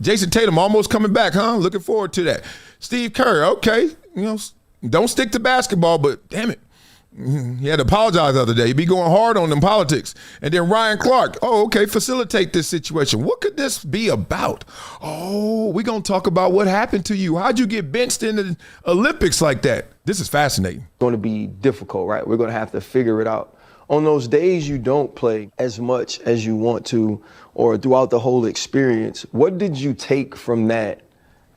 Jason Tatum almost coming back, huh? Looking forward to that. Steve Kerr, okay. Don't stick to basketball, but damn it. He had to apologize the other day. He'd be going hard on them politics. And then Ryan Clark, okay, facilitate this situation. What could this be about? Oh, we're going to talk about what happened to you. How'd you get benched in the Olympics like that? This is fascinating. It's going to be difficult, right? We're going to have to figure it out. On those days you don't play as much as you want to or throughout the whole experience, what did you take from that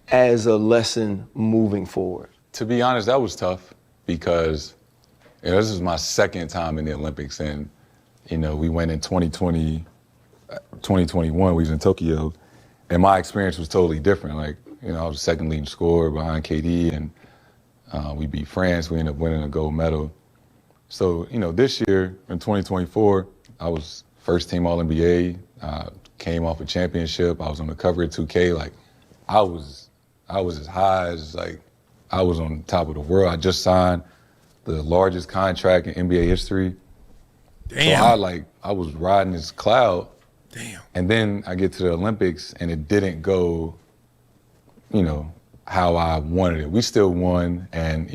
as a lesson moving forward? To be honest, that was tough because this is my second time in the Olympics, and we went in 2020, 2021. We was in Tokyo, and my experience was totally different. Like, I was the second leading scorer behind KD, and we beat France. We ended up winning a gold medal. So, this year in 2024, I was first team All-NBA. Came off a championship. I was on the cover of 2K. Like, I was as high as I was on top of the world. I just signed the largest contract in NBA history. Damn. So I was riding this cloud. Damn. And then I get to the Olympics and it didn't go, how I wanted it. We still won, and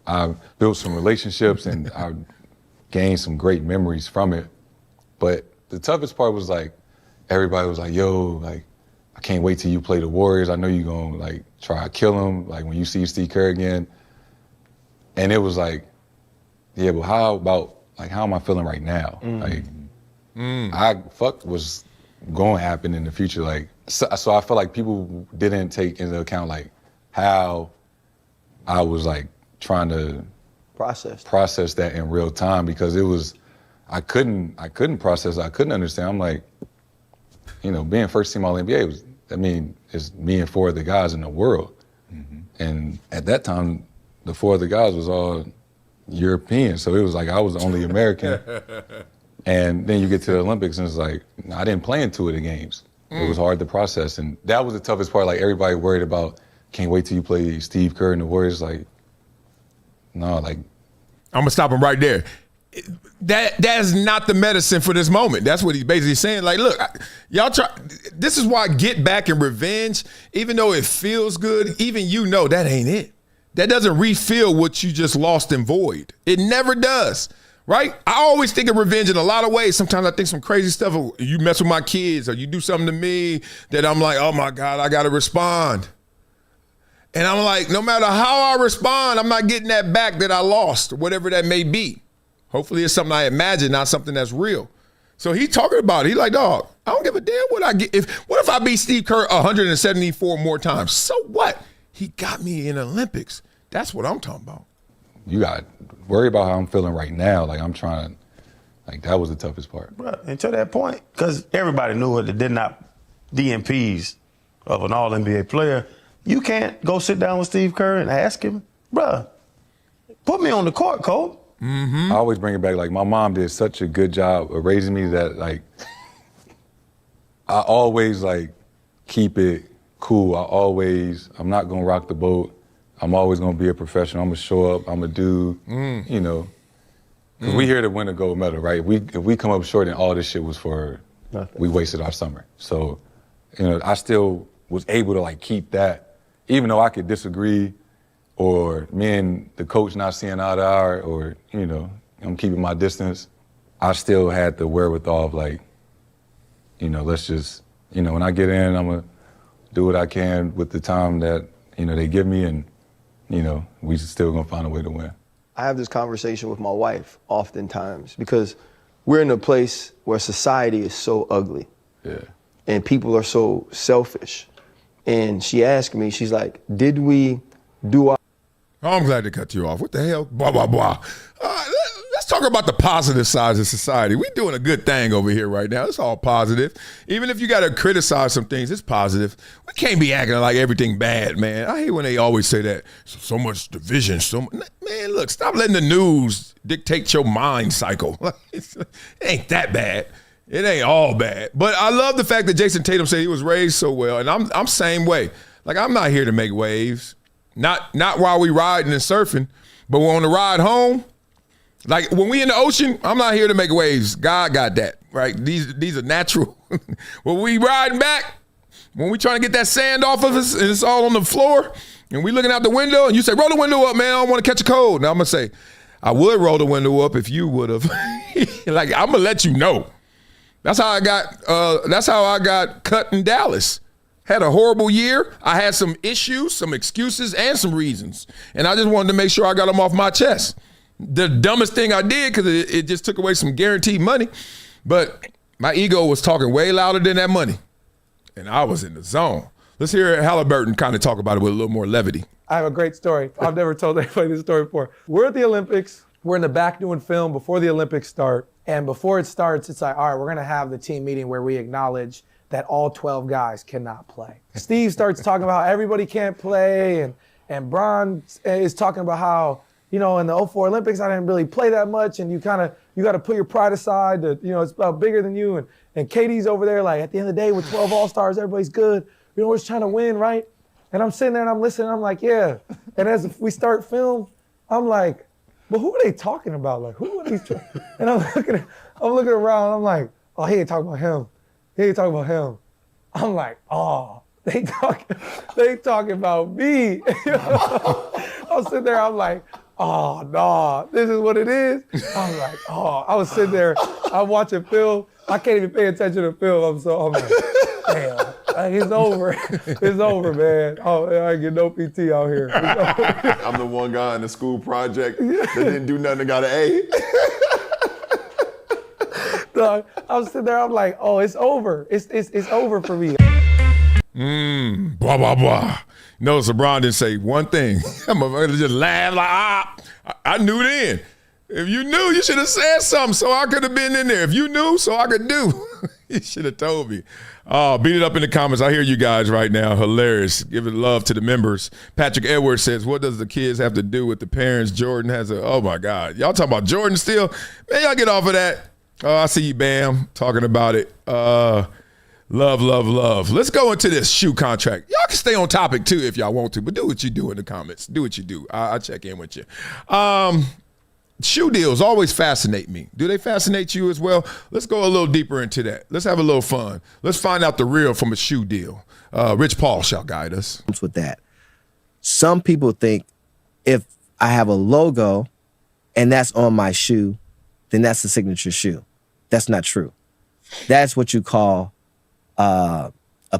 I built some relationships and I gained some great memories from it. But the toughest part was everybody was like, yo, I can't wait till you play the Warriors. I know you're gonna try to kill them, when you see Steve Kerr again. And it was yeah, but how about how am I feeling right now? What's going to happen in the future. So I felt like people didn't take into account how I was trying to process that in real time, because it was I couldn't process it. I couldn't understand. I'm being first team All-NBA it's me and four of the guys in the world. Mm-hmm. And at that time, the four of the guys was all European. So it was I was the only American. And then you get to the Olympics and it's I didn't play in 2 of the games. It was hard to process. And that was the toughest part. Everybody worried about, can't wait till you play Steve Kerr and the Warriors. No, I'm going to stop him right there. That's not the medicine for this moment. That's what he's basically saying. Look, y'all try. This is why get back and revenge, even though it feels good, even that ain't it. that doesn't refill what you just lost and void. It never does, right? I always think of revenge in a lot of ways. Sometimes I think some crazy stuff. You mess with my kids or you do something to me that I'm like, oh my God, I got to respond. And I'm like, no matter how I respond, I'm not getting that back that I lost, whatever that may be. Hopefully it's something I imagine, not something that's real. So he talking about it. He like, dog, I don't give a damn what I get. What if I beat Steve Kerr 174 more times? So what? He got me in the Olympics. That's what I'm talking about. You got to worry about how I'm feeling right now. Like I'm trying, like that was the toughest part. Bro, and to that point, because everybody knew it, did not DMPs of an all-NBA player, you can't go sit down with Steve Kerr and ask him, bro, put me on the court, Cole. I always bring it back. Like my mom did such a good job of raising me that like I always like keep it cool. I'm not gonna rock the boat. I'm always gonna be a professional. I'm gonna show up. I'm gonna do, you know, because we here to win a gold medal, right? If we come up short, then all this shit was for nothing. We wasted our summer. So, you know, I still was able to like keep that, even though I could disagree. Or me and the coach not seeing eye to eye, or, you know, I'm keeping my distance. I still had the wherewithal of like, you know, let's just, you know, when I get in, I'm gonna do what I can with the time that, you know, they give me, and, you know, we still gonna find a way to win. I have this conversation with my wife oftentimes because we're in a place where society is so ugly. Yeah. And people are so selfish. And she asked me, she's like, did we do our... Oh, I'm glad to cut you off. What the hell? Blah, blah, blah. Let's talk about the positive sides of society. We're doing a good thing over here right now. It's all positive. Even if you got to criticize some things, it's positive. We can't be acting like everything bad, man. I hate when they always say that. So much division. Man, look, stop letting the news dictate your mind cycle. It ain't that bad. It ain't all bad. But I love the fact that Jason Tatum said he was raised so well, and I'm same way. Like, I'm not here to make waves. Not while we riding and surfing, but on the ride home, like when we in the ocean, I'm not here to make waves. God got that, right? These are natural. When we riding back, when we trying to get that sand off of us and it's all on the floor, and we looking out the window, and you say, roll the window up, man, I don't want to catch a cold. Now I'm going to say, I would roll the window up if you would have. Like, I'm going to let you know. That's how I got cut in Dallas. Had a horrible year. I had some issues, some excuses, and some reasons. And I just wanted to make sure I got them off my chest. The dumbest thing I did, because it just took away some guaranteed money, but my ego was talking way louder than that money. And I was in the zone. Let's hear Halliburton kind of talk about it with a little more levity. I have a great story. I've never told anybody this story before. We're at the Olympics. We're in the back doing film before the Olympics start. And before it starts, it's like, all right, we're going to have the team meeting where we acknowledge that all 12 guys cannot play. Steve starts talking about how everybody can't play, and Bron is talking about how, you know, in the 04 Olympics, I didn't really play that much, and you got to put your pride aside, that, you know, it's about bigger than you, and Katie's over there, like, at the end of the day, with 12 All-Stars, everybody's good. You know, we're just trying to win, right? And I'm sitting there and I'm listening, I'm like, yeah. And as we start film, I'm like, but who are they talking about? Like, who are these? And I'm looking around, I'm like, oh, he ain't talking about him. He ain't talking about him. I'm like, oh, they talking about me. I'm sitting there, I'm like, oh, no, this is what it is. I'm like, oh, I was sitting there, I'm watching film. I can't even pay attention to film. I'm like, damn, like, it's over. It's over, man. Oh, I ain't get no PT out here. I'm the one guy in the school project that didn't do nothing and got an A. So I was sitting there, I'm like, oh, it's over. It's over for me. Blah, blah, blah. Notice LeBron didn't say one thing. I'm going to just laugh like, I knew then. If you knew, you should have said something so I could have been in there. If you knew, so I could do. You should have told me. Beat it up in the comments. I hear you guys right now. Hilarious. Giving love to the members. Patrick Edwards says, what does the kids have to do with the parents? Jordan has oh my God. Y'all talking about Jordan still? Man, y'all get off of that. Oh, I see you, Bam, talking about it. Love, love, love. Let's go into this shoe contract. Y'all can stay on topic too if y'all want to, but do what you do in the comments. Do what you do. I'll check in with you. Shoe deals always fascinate me. Do they fascinate you as well? Let's go a little deeper into that. Let's have a little fun. Let's find out the real from a shoe deal. Rich Paul shall guide us. With that, some people think if I have a logo and that's on my shoe, then that's the signature shoe. That's not true. That's what you call a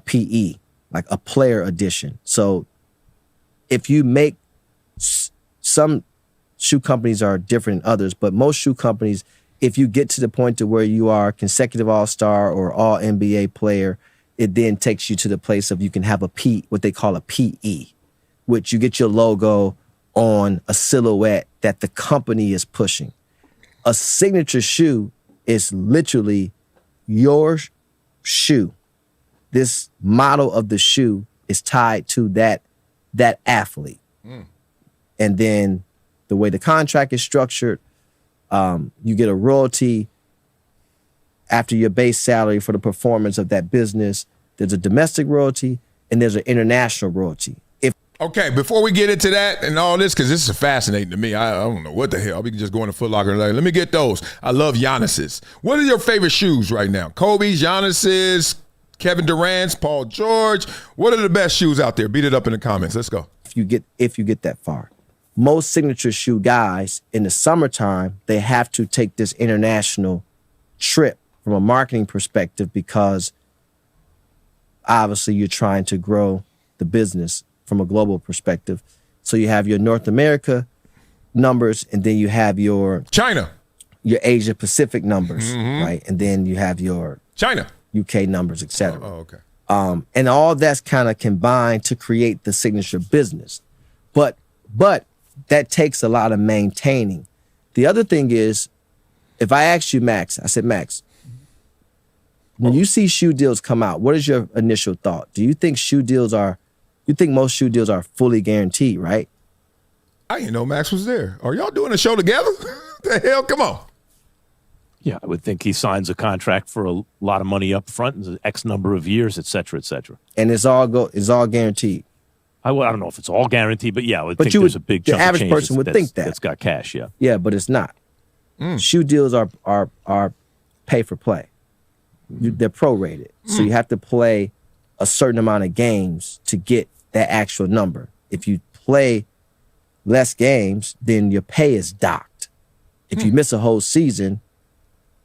PE, like a player edition. So if you make, some shoe companies are different than others, but most shoe companies, if you get to the point to where you are consecutive All-Star or All-NBA player, it then takes you to the place of you can have what they call a PE, which you get your logo on a silhouette that the company is pushing. A signature shoe is literally your shoe. This model of the shoe is tied to that athlete. And then the way the contract is structured, you get a royalty after your base salary for the performance of that business. There's a domestic royalty and there's an international royalty. Okay, before we get into that and all this, because this is fascinating to me. I don't know what the hell. We can just go in the Foot Locker and like, let me get those. I love Giannis's. What are your favorite shoes right now? Kobe's, Giannis's, Kevin Durant's, Paul George. What are the best shoes out there? Beat it up in the comments. Let's go. If you get that far. Most signature shoe guys in the summertime, they have to take this international trip from a marketing perspective because obviously you're trying to grow the business from a global perspective. So you have your North America numbers and then you have your China, your Asia Pacific numbers, right? And then you have your China, UK numbers, etc. Oh, okay. And all that's kind of combined to create the signature business. But that takes a lot of maintaining. The other thing is, if I asked you, Max, I said, Max, when you see shoe deals come out, what is your initial thought? Do you think most shoe deals are fully guaranteed, right? I didn't know Max was there. Are y'all doing a show together? The hell, come on. Yeah, I would think he signs a contract for a lot of money up front, and X number of years, et cetera, et cetera. And it's all guaranteed. I don't know if it's all guaranteed, but yeah, I would think there's a big chunk the average of change person would think that. That's got cash, yeah. Yeah, but it's not. Shoe deals are pay for play. They're prorated. So you have to play a certain amount of games to get that actual number. If you play less games, then your pay is docked. If you miss a whole season,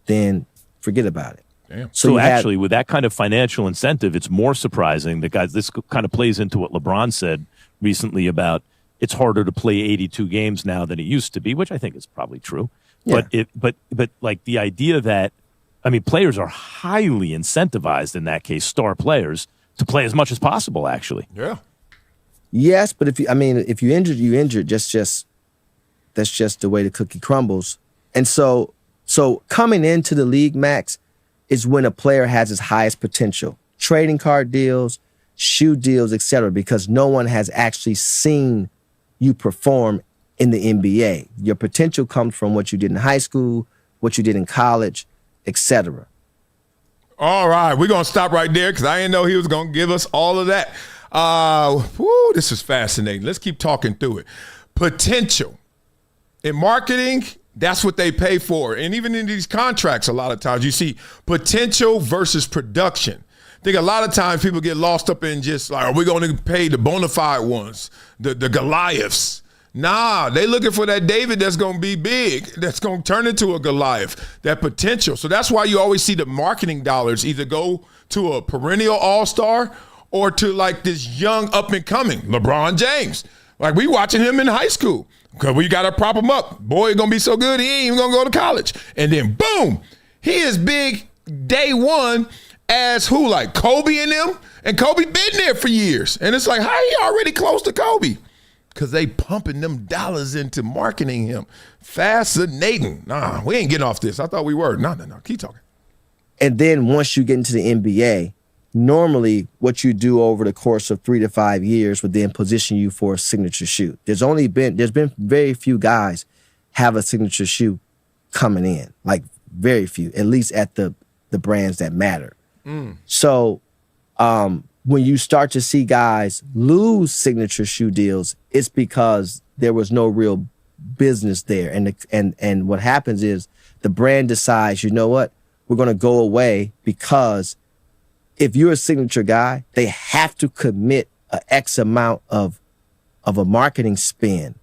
then forget about it. Damn. So actually, with that kind of financial incentive, it's more surprising that, guys, this kind of plays into what LeBron said recently about it's harder to play 82 games now than it used to be, which I think is probably true. Yeah. But like the idea that, I mean, players are highly incentivized in that case, star players, to play as much as possible, actually. Yeah. Yes, but if you injured, you injured. That's just the way the cookie crumbles. And so coming into the league, Max, is when a player has his highest potential. Trading card deals, shoe deals, etc., because no one has actually seen you perform in the NBA. Your potential comes from what you did in high school, what you did in college, etc. All right, we're going to stop right there because I didn't know he was going to give us all of that. This is fascinating. Let's keep talking through it. Potential. In marketing, that's what they pay for. And even in these contracts, a lot of times you see potential versus production. I think a lot of times people get lost up in just like, are we going to pay the bona fide ones, the Goliaths? Nah, they looking for that David that's going to be big, that's going to turn into a Goliath, that potential. So that's why you always see the marketing dollars either go to a perennial all-star or to like this young up-and-coming LeBron James. Like we watching him in high school because we got to prop him up. Boy, he's going to be so good, he ain't even going to go to college. And then boom, he is big day one as who, like Kobe and them? And Kobe been there for years. And it's like, how he already close to Kobe? Because they pumping them dollars into marketing him. Fascinating. Nah, we ain't getting off this. I thought we were. No. Keep talking. And then once you get into the NBA, normally what you do over the course of 3 to 5 years would then position you for a signature shoe. There's been very few guys have a signature shoe coming in. Like very few, at least at the brands that matter. So when you start to see guys lose signature shoe deals, it's because there was no real business there. And what happens is the brand decides, you know what, we're going to go away because if you're a signature guy, they have to commit an X amount of a marketing spend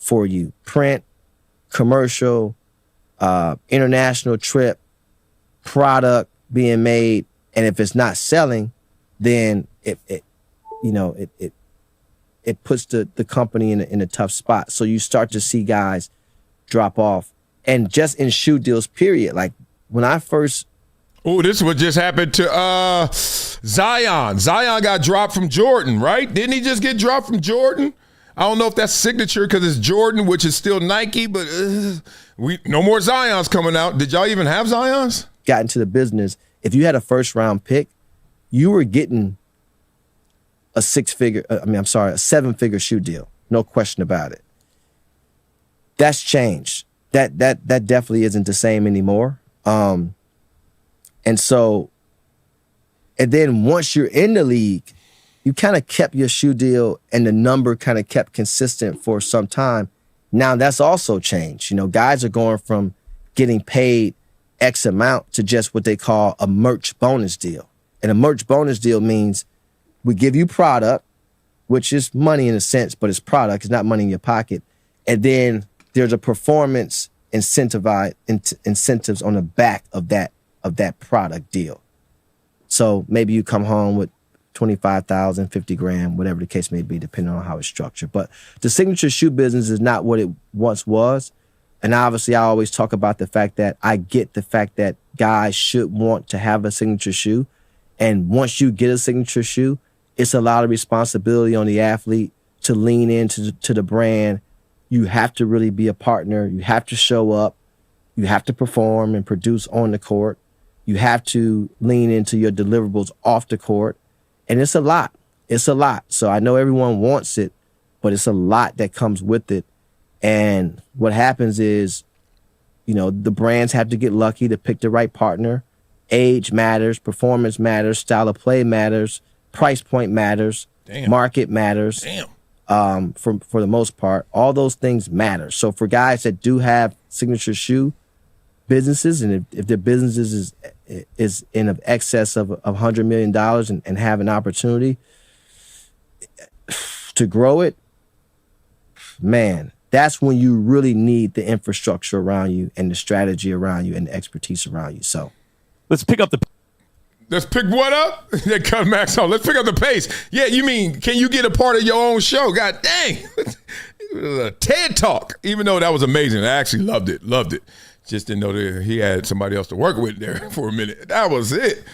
for you. Print, commercial, international trip, product being made, and if it's not selling, then it puts the company in a tough spot. So you start to see guys drop off, and just in shoe deals, period. Like when I first. Oh, this is what just happened to Zion. Zion got dropped from Jordan, right? Didn't he just get dropped from Jordan? I don't know if that's signature because it's Jordan, which is still Nike, but no more Zions coming out. Did y'all even have Zions? Got into the business. If you had a first round pick, you were getting a 7-figure shoe deal. No question about it. That's changed. That definitely isn't the same anymore. And then once you're in the league, you kind of kept your shoe deal and the number kind of kept consistent for some time. Now that's also changed. You know, guys are going from getting paid X amount to just what they call a merch bonus deal. And a merch bonus deal means we give you product, which is money in a sense, but it's product. It's not money in your pocket. And then there's a performance incentives on the back of that product deal. So maybe you come home with 25,000, 50 grand, whatever the case may be, depending on how it's structured. But the signature shoe business is not what it once was. And obviously, I always talk about the fact that I get the fact that guys should want to have a signature shoe. And once you get a signature shoe, it's a lot of responsibility on the athlete to lean into the brand. You have to really be a partner. You have to show up. You have to perform and produce on the court. You have to lean into your deliverables off the court. And it's a lot. It's a lot. So I know everyone wants it, but it's a lot that comes with it. And what happens is, you know, the brands have to get lucky to pick the right partner. Age matters, performance matters, style of play matters, price point matters, market matters. For the most part, all those things matter. So for guys that do have signature shoe businesses, and if their businesses is in excess of $100 million and have an opportunity to grow it, man, that's when you really need the infrastructure around you and the strategy around you and the expertise around you. So let's pick up the. Let's pick what up? They cut Max on. Let's pick up the pace. Yeah, you mean, can you get a part of your own show? God dang. A TED Talk. Even though that was amazing. I actually loved it. Just didn't know that he had somebody else to work with there for a minute. That was it.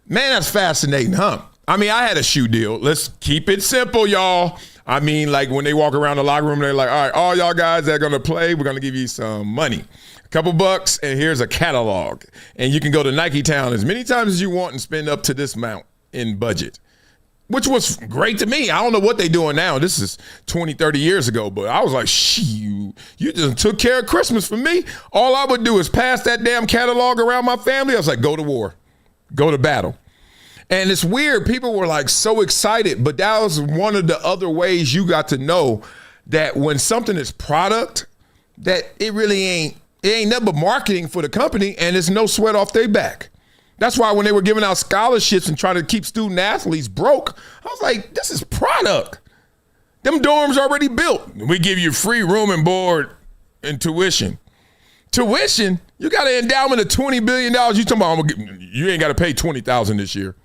Man, that's fascinating, huh? I mean, I had a shoe deal. Let's keep it simple, y'all. I mean, like when they walk around the locker room, they're like, all right, all y'all guys that are going to play, we're going to give you some money. Couple bucks, and here's a catalog. And you can go to Nike Town as many times as you want and spend up to this amount in budget, which was great to me. I don't know what they're doing now. This is 20, 30 years ago, but I was like, you just took care of Christmas for me. All I would do is pass that damn catalog around my family. I was like, go to war, go to battle. And it's weird. People were like so excited, but that was one of the other ways you got to know that when something is product, that it ain't nothing but marketing for the company, and it's no sweat off their back. That's why when they were giving out scholarships and trying to keep student athletes broke, I was like, this is product. Them dorms already built. We give you free room and board and tuition. Tuition? You got an endowment of $20 billion. You talking about, you ain't got to pay $20,000 this year.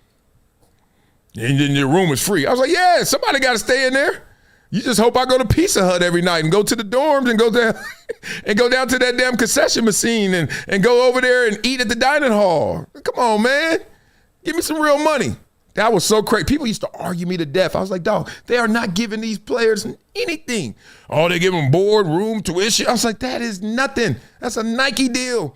And then your room is free. I was like, yeah, somebody got to stay in there. You just hope I go to Pizza Hut every night and go to the dorms and go down to that damn concession machine and go over there and eat at the dining hall. Come on, man. Give me some real money. That was so crazy. People used to argue me to death. I was like, dog, they are not giving these players anything. Oh, they give them board, room, tuition. I was like, that is nothing. That's a Nike deal.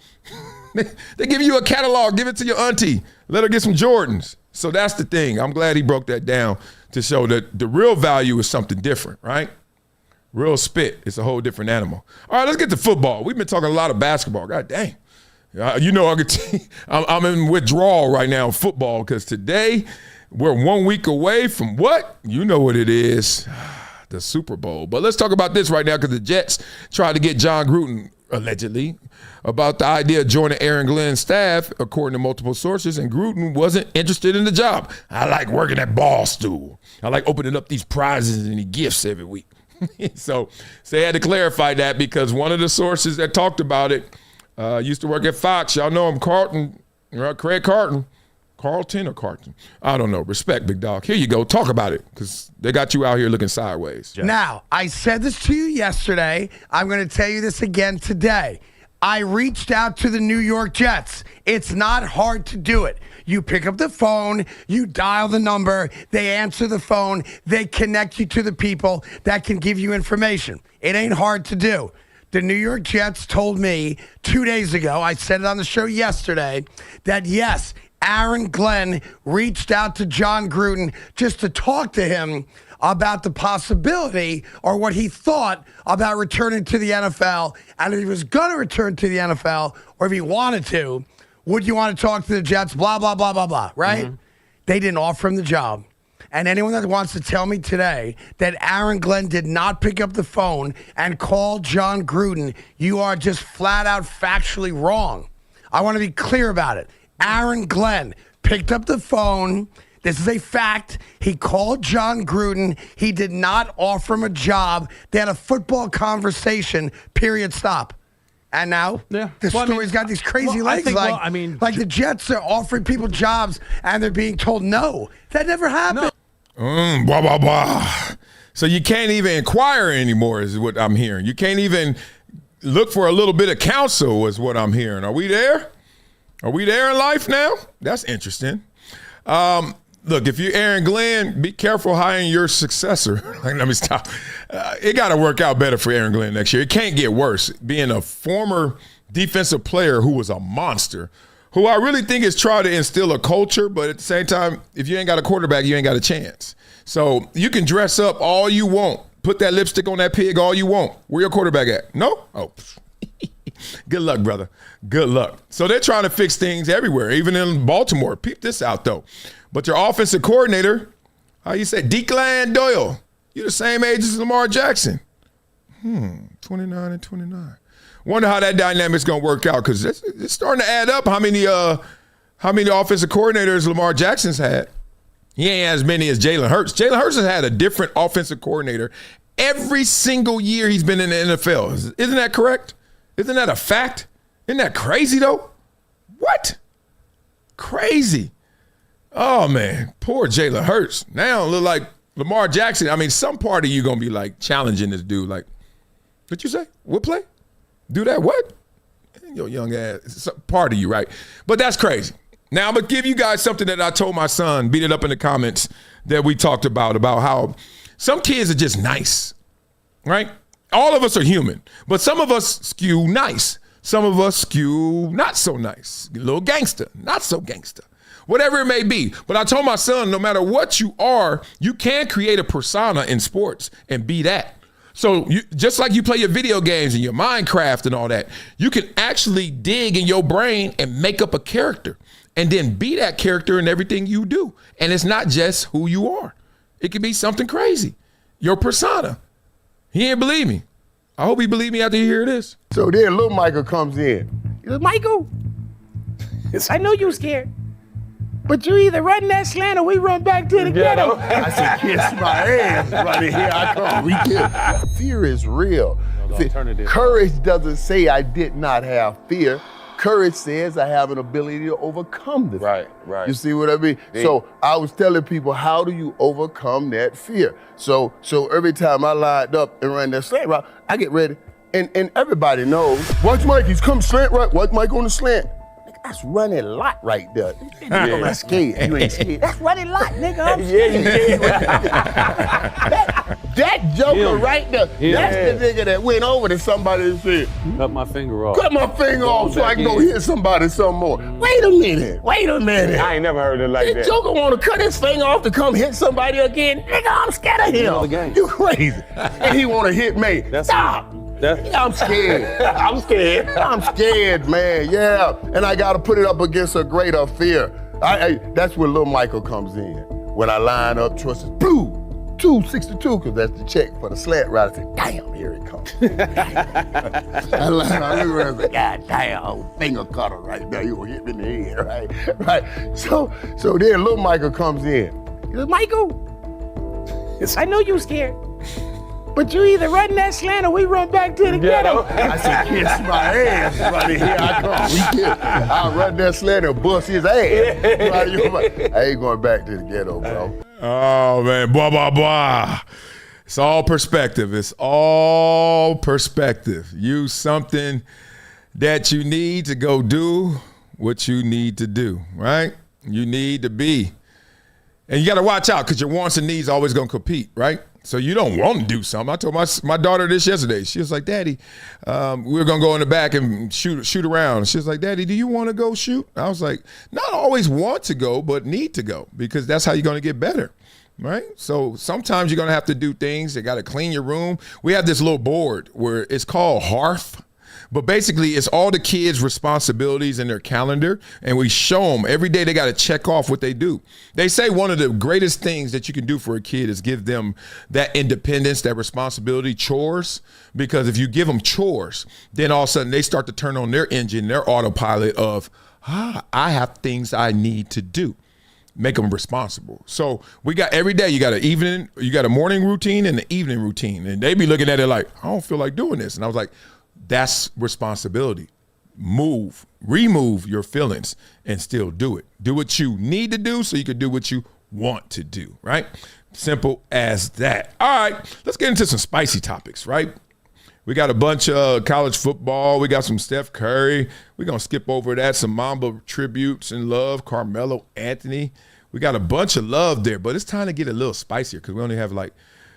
They give you a catalog. Give it to your auntie. Let her get some Jordans. So that's the thing. I'm glad he broke that down to show that the real value is something different, right? Real spit. It's a whole different animal. All right, let's get to football. We've been talking a lot of basketball. God dang. You know, I'm in withdrawal right now in football because today we're 1 week away from what? You know what it is. The Super Bowl. But let's talk about this right now because the Jets tried to get John Gruden, allegedly, about the idea of joining Aaron Glenn's staff, according to multiple sources, and Gruden wasn't interested in the job. I like working at Barstool. I like opening up these prizes and these gifts every week. So they had to clarify that because one of the sources that talked about it used to work at Fox. Y'all know him, Craig Carton. Carlton or Carton? I don't know. Respect, big dog. Here you go. Talk about it because they got you out here looking sideways. Now, I said this to you yesterday. I'm going to tell you this again today. I reached out to the New York Jets. It's not hard to do it. You pick up the phone, you dial the number, they answer the phone, they connect you to the people that can give you information. It ain't hard to do. The New York Jets told me 2 days ago, I said it on the show yesterday, that yes, Aaron Glenn reached out to John Gruden just to talk to him about the possibility or what he thought about returning to the NFL. And if he was going to return to the NFL or if he wanted to, would you want to talk to the Jets? Blah, blah, blah, blah, blah, right? Mm-hmm. They didn't offer him the job. And anyone that wants to tell me today that Aaron Glenn did not pick up the phone and call John Gruden, you are just flat out factually wrong. I want to be clear about it. Aaron Glenn picked up the phone. This is a fact. He called John Gruden. He did not offer him a job. They had a football conversation, period, stop. And now the story's got these crazy legs. Like the Jets are offering people jobs and they're being told no. That never happened. Blah, blah, blah. So you can't even inquire anymore is what I'm hearing. You can't even look for a little bit of counsel is what I'm hearing. Are we there? Are we there in life now? That's interesting. Look, if you're Aaron Glenn, be careful hiring your successor. Let me stop. It got to work out better for Aaron Glenn next year. It can't get worse. Being a former defensive player who was a monster, who I really think is trying to instill a culture, but at the same time, if you ain't got a quarterback, you ain't got a chance. So you can dress up all you want. Put that lipstick on that pig all you want. Where your quarterback at? No? Oh, good luck, brother. Good luck. So they're trying to fix things everywhere, even in Baltimore. Peep this out, though. But your offensive coordinator, how you say, Declan Doyle, you're the same age as Lamar Jackson. 29 and 29. Wonder how that dynamic's going to work out because it's starting to add up how many offensive coordinators Lamar Jackson's had. He ain't as many as Jalen Hurts. Jalen Hurts has had a different offensive coordinator every single year he's been in the NFL. Isn't that correct? Isn't that a fact? Isn't that crazy, though? What? Crazy. Oh, man. Poor Jalen Hurts. Now it look like Lamar Jackson. I mean, some part of you going to be, like, challenging this dude. Like, what you say? What play? Do that what? Your young ass. It's part of you, right? But that's crazy. Now I'm going to give you guys something that I told my son, beat it up in the comments, that we talked about how some kids are just nice, right? All of us are human, but some of us skew nice. Some of us skew not so nice, a little gangster, not so gangster, whatever it may be. But I told my son, no matter what you are, you can create a persona in sports and be that. So just like you play your video games and your Minecraft and all that, you can actually dig in your brain and make up a character and then be that character in everything you do. And it's not just who you are. It could be something crazy, your persona. He ain't believe me. I hope he believe me after he hear this. So then little Michael comes in. He says, Michael, I know you scared, but you either run that slant or we run back to the ghetto. I said, kiss my ass, brother. Here I come. We kill. Fear is real. Courage doesn't say I did not have fear. Courage says I have an ability to overcome the fear. Right. You see what I mean? Yeah. So I was telling people, how do you overcome that fear? So every time I lined up and ran that slant route, I get ready. And everybody knows, watch Mike, he's come slant right, watch Mike on the slant. That's running lot right there. I'm not scared. You ain't scared. That's running lot, nigga. I'm scared. That joker right there, that's the nigga that went over to somebody and said, cut my finger off. Cut my finger off so I can go hit somebody some more. Wait a minute. I ain't never heard it like that. The joker want to cut his finger off to come hit somebody again. Nigga, I'm scared of him. You crazy. And he want to hit me. Stop. I'm scared. I'm scared, man. Yeah. And I got to put it up against a greater fear. That's where little Michael comes in. When I line up, trust is blue. 262, because that's the check for the slant route. I said, damn, here it comes. I look around and say, God damn, finger cutter right there. You gonna hit me in the head, right? So then little Michael comes in. He says, Michael, I know you scared, But you either run that slant or we run back to the ghetto. I said, kiss my ass, buddy. Here I come. We kiss. I'll run that slant and bust his ass. I ain't going back to the ghetto, bro. Oh, man. Blah, blah, blah. It's all perspective. It's all perspective. Use something that you need to go do what you need to do, right? You need to be. And you got to watch out because your wants and needs always going to compete, right? So you don't want to do something. I told my daughter this yesterday. She was like, Daddy, we're going to go in the back and shoot around. She was like, Daddy, do you want to go shoot? I was like, not always want to go, but need to go because that's how you're going to get better, right? So sometimes you're going to have to do things. You got to clean your room. We have this little board where it's called Hearth. But basically, it's all the kids' responsibilities in their calendar, and we show them every day they got to check off what they do. They say one of the greatest things that you can do for a kid is give them that independence, that responsibility, chores, because if you give them chores, then all of a sudden they start to turn on their engine, their autopilot of, I have things I need to do. Make them responsible. So we got every day, you got a morning routine and an evening routine, and they be looking at it like, I don't feel like doing this. And I was like, that's responsibility. Remove your feelings and still do it. Do what you need to do so you can do what you want to do, right? Simple as that. All right, let's get into some spicy topics, right? We got a bunch of college football. We got some Steph Curry. We're going to skip over that. Some Mamba tributes and love. Carmelo Anthony. We got a bunch of love there, but it's time to get a little spicier because we only have like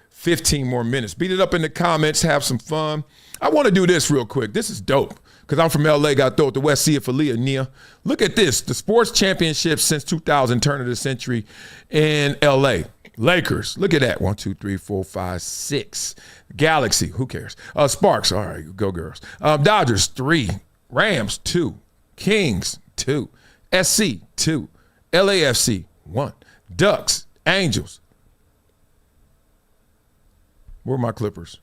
15 more minutes. Beat it up in the comments. Have some fun. I want to do this real quick. This is dope because I'm from L.A. Got to throw it to West Sea for Leah, Nia. Look at this. The sports championships since 2000, turn of the century in L.A. Lakers. Look at that. 1, 2, 3, 4, 5, 6. Galaxy. Who cares? Sparks. All right. Go girls. Dodgers. 3. Rams. 2. Kings. 2. SC. 2. LAFC. 1. Ducks. Angels. Where are my Clippers?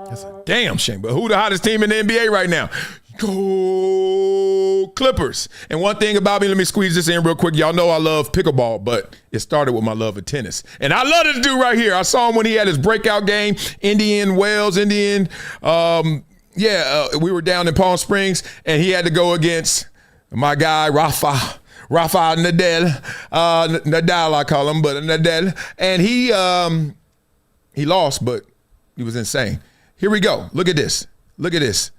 That's a damn shame. But who the hottest team in the NBA right now? Go Clippers. And one thing about me, let me squeeze this in real quick. Y'all know I love pickleball, but it started with my love of tennis. And I love this dude right here. I saw him when he had his breakout game, Indian Wells. We were down in Palm Springs, and he had to go against my guy, Rafa Nadal, I call him, but Nadal. And he lost, but he was insane. Here we go. Look at this. Look at this.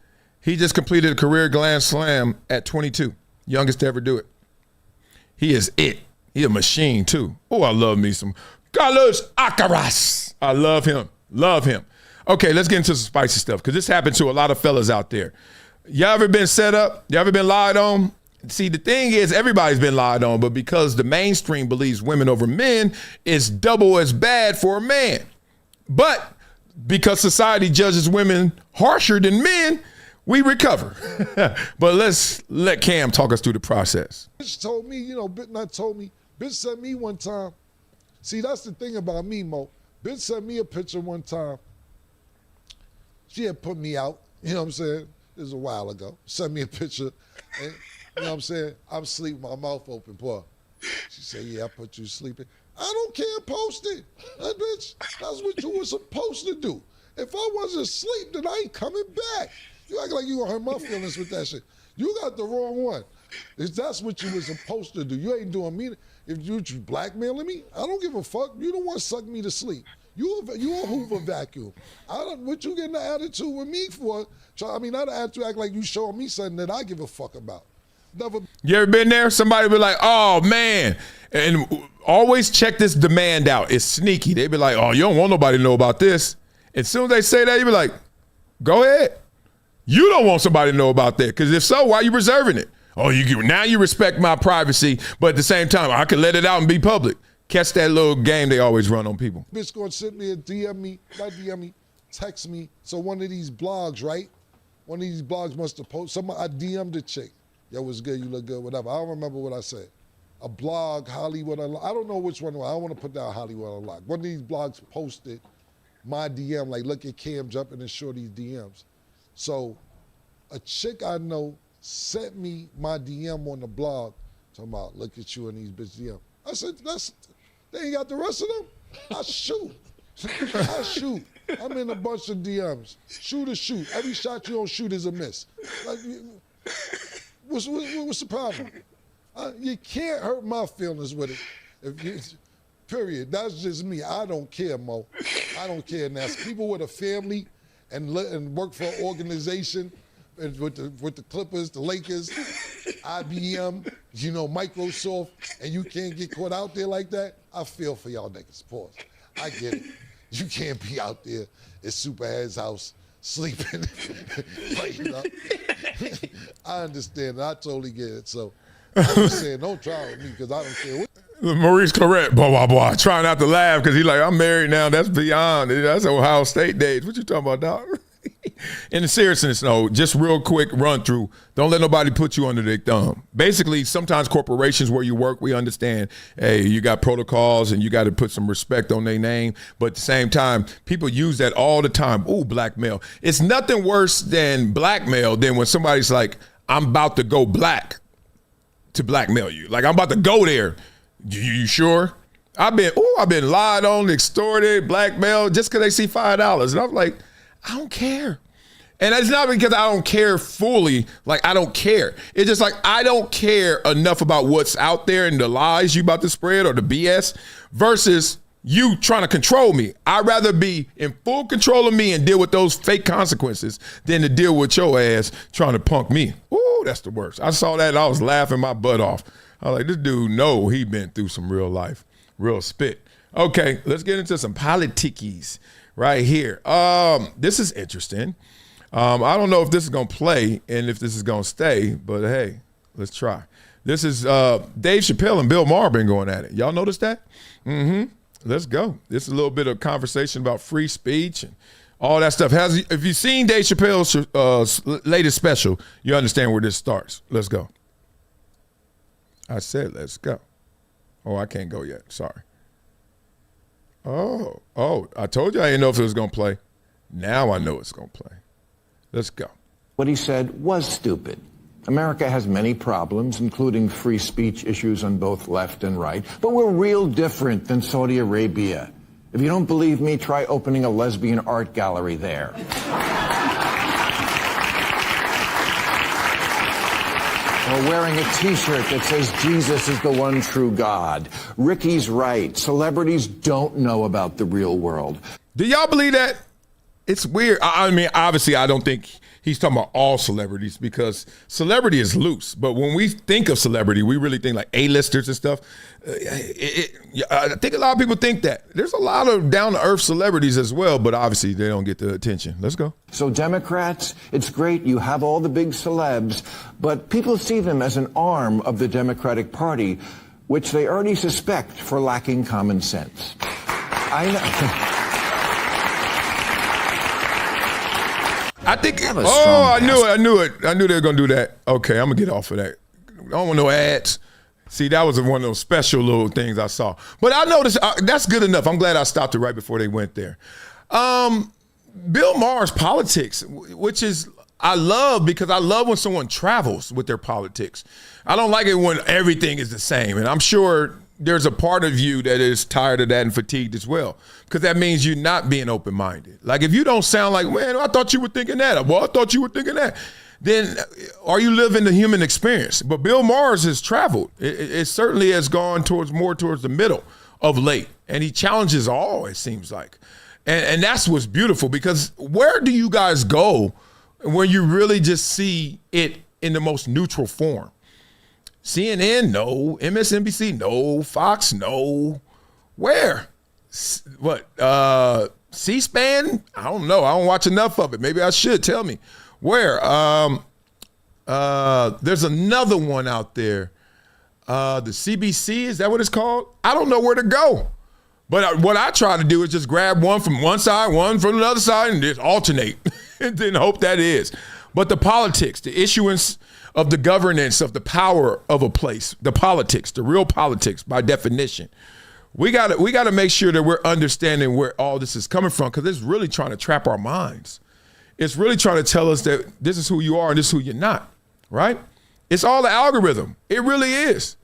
He just completed a career Grand Slam at 22. Youngest to ever do it. He is it. He a machine, too. Oh, I love me some Carlos Alcaraz. I love him. Love him. Okay, let's get into some spicy stuff because this happened to a lot of fellas out there. Y'all ever been set up? You ever been lied on? See, the thing is, everybody's been lied on, but because the mainstream believes women over men, it's double as bad for a man. But because society judges women harsher than men, we recover. But let's let Cam talk us through the process. Bitch told me, bitch sent me one time. See, that's the thing about me, Mo. Bitch sent me a picture one time. She had put me out, you know what I'm saying? This was a while ago. Sent me a picture. And, you know what I'm saying? I'm sleeping, my mouth open, boy. She said, yeah, I put you sleeping. I don't care, post it. That bitch, that's what you were supposed to do. If I wasn't asleep, then I ain't coming back. You act like you gonna hurt my feelings with that shit. You got the wrong one. If that's what you were supposed to do. You ain't doing me. If you blackmailing me, I don't give a fuck. You don't want to suck me to sleep. You a Hoover vacuum. What you getting the attitude with me for? I mean, not an attitude act like you showing me something that I give a fuck about. Never. You ever been there? Somebody be like, oh, man. And always check this demand out. It's sneaky. They be like, oh, you don't want nobody to know about this. As soon as they say that, you be like, go ahead. You don't want somebody to know about that. Because if so, why are you reserving it? Oh, now you respect my privacy, but at the same time, I can let it out and be public. Catch that little game they always run on people. Bitch gonna sit me and text me. So one of these blogs, right? One of these blogs must have posted. I DM'd the chick. Yo, what's good? You look good, whatever. I don't remember what I said. A blog, Hollywood Unlocked. I don't know which one. I don't want to put down Hollywood Unlocked. One of these blogs posted my DM, like, look at Cam jumping in Shorty's DMs. So a chick I know sent me my DM on the blog, talking about, look at you in these bitch DMs. I said, they ain't got the rest of them? I shoot. I shoot. I'm in a bunch of DMs. Shoot or shoot. Every shot you don't shoot is a miss. Like, what's the problem? You can't hurt my feelings with it. Period. That's just me. I don't care, Mo. I don't care. Now, people with a family and work for an organization with the Clippers, the Lakers, IBM, Microsoft, and you can't get caught out there like that, I feel for y'all niggas. Pause. I get it. You can't be out there at Superhead's house sleeping. I understand. I totally get it. So I'm just saying, don't try with me because I don't care. Maurice Clarett, blah. Trying not to laugh because he's like, I'm married now. That's beyond. That's Ohio State days. What you talking about, dog? In seriousness, no, just real quick run through. Don't let nobody put you under their thumb. Basically, sometimes corporations where you work, we understand, hey, you got protocols and you got to put some respect on their name. But at the same time, people use that all the time. Ooh, blackmail. It's nothing worse than blackmail than when somebody's like, I'm about to go black to blackmail you. Like, I'm about to go there. You sure? I've been lied on, extorted, blackmailed just because they see $5. And I'm like, I don't care. And it's not because I don't care fully, like I don't care. It's just like I don't care enough about what's out there and the lies you about to spread or the BS versus you trying to control me. I'd rather be in full control of me and deal with those fake consequences than to deal with your ass trying to punk me. Ooh, that's the worst. I saw that and I was laughing my butt off. I was like, this dude know he been through some real life, real spit. Okay, let's get into some politickies right here. This is interesting. I don't know if this is going to play and if this is going to stay, but hey, let's try. This is Dave Chappelle and Bill Maher been going at it. Y'all notice that? Let's go. This is a little bit of conversation about free speech and all that stuff. If you've seen Dave Chappelle's latest special, you understand where this starts. Let's go. I said, let's go. Oh, I can't go yet. Sorry. Oh, I told you I didn't know if it was going to play. Now I know it's going to play. Let's go. What he said was stupid. America has many problems, including free speech issues on both left and right, but we're real different than Saudi Arabia. If you don't believe me, try opening a lesbian art gallery there. Or wearing a T-shirt that says Jesus is the one true God. Ricky's right. Celebrities don't know about the real world. Do y'all believe that? It's weird. I mean, obviously, I don't think he's talking about all celebrities because celebrity is loose. But when we think of celebrity, we really think like A-listers and stuff. I think a lot of people think that. There's a lot of down-to-earth celebrities as well, but obviously they don't get the attention. Let's go. So Democrats, it's great you have all the big celebs, but people see them as an arm of the Democratic Party, which they already suspect for lacking common sense. I know. I think, I knew it. I knew they were going to do that. Okay, I'm going to get off of that. I don't want no ads. See, that was one of those special little things I saw. But I noticed, that's good enough. I'm glad I stopped it right before they went there. Bill Maher's politics, which is, I love because I love when someone travels with their politics. I don't like it when everything is the same. And I'm sure there's a part of you that is tired of that and fatigued as well, because that means you're not being open-minded. Like if you don't sound like, man, I thought you were thinking that. Well, I thought you were thinking that. Then are you living the human experience? But Bill Maher's has traveled. It certainly has gone more towards the middle of late. And he challenges all, it seems like. And that's what's beautiful, because where do you guys go when you really just see it in the most neutral form? CNN, no. MSNBC, no. Fox, no. Where? What? C-SPAN? I don't know. I don't watch enough of it. Maybe I should. Tell me. Where? There's another one out there. The CBC, is that what it's called? I don't know where to go. But what I try to do is just grab one from one side, one from the other side, and just alternate and then hope that is. But the politics, the issuance of the governance of the power of a place, the politics, the real politics by definition. We got to make sure that we're understanding where all this is coming from, because it's really trying to trap our minds. It's really trying to tell us that this is who you are and this is who you're not, right? It's all the algorithm. It really is.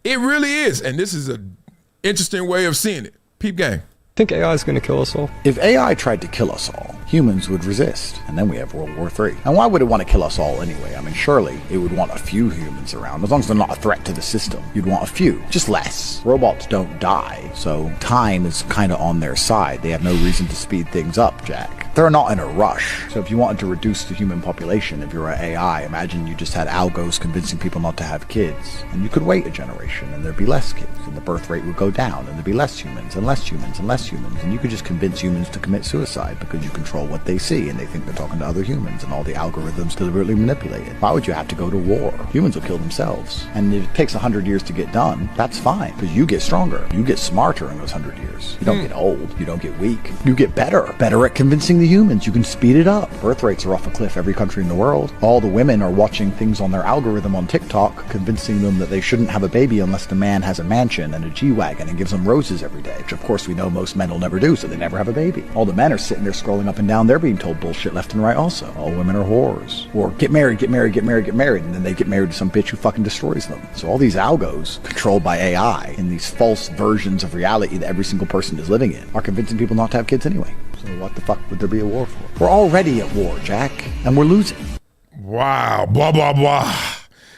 It really is. And this is an interesting way of seeing it. Peep gang. Think AI is going to kill us all? If AI tried to kill us all, humans would resist, and then we have World War III. And why would it want to kill us all anyway? I mean, surely it would want a few humans around. As long as they're not a threat to the system, you'd want a few, just less. Robots don't die, so time is kind of on their side. They have no reason to speed things up, Jack. They're not in a rush. So if you wanted to reduce the human population, if you're an AI, imagine you just had algos convincing people not to have kids. And you could wait a generation, and there'd be less kids, and the birth rate would go down, and there'd be less humans, and less humans, and less humans. And you could just convince humans to commit suicide because you control what they see, and they think they're talking to other humans, and all the algorithms deliberately manipulate it. Why would you have to go to war? Humans will kill themselves. And if it takes 100 years to get done, that's fine, because you get stronger. You get smarter in those 100 years. You don't get old. You don't get weak. You get better. Better at convincing the humans. You can speed it up. Birth rates are off a cliff every country in the world. All the women are watching things on their algorithm on TikTok, convincing them that they shouldn't have a baby unless the man has a mansion and a G-Wagon and gives them roses every day, which of course we know most men will never do, so they never have a baby. All the men are sitting there scrolling up and down. They're being told bullshit left and right also. All women are whores. Or get married, get married, get married, get married, and then they get married to some bitch who fucking destroys them. So all these algos, controlled by AI, in these false versions of reality that every single person is living in, are convincing people not to have kids anyway. So what the fuck would there be a war for? We're already at war, Jack, and we're losing. Wow, blah, blah, blah.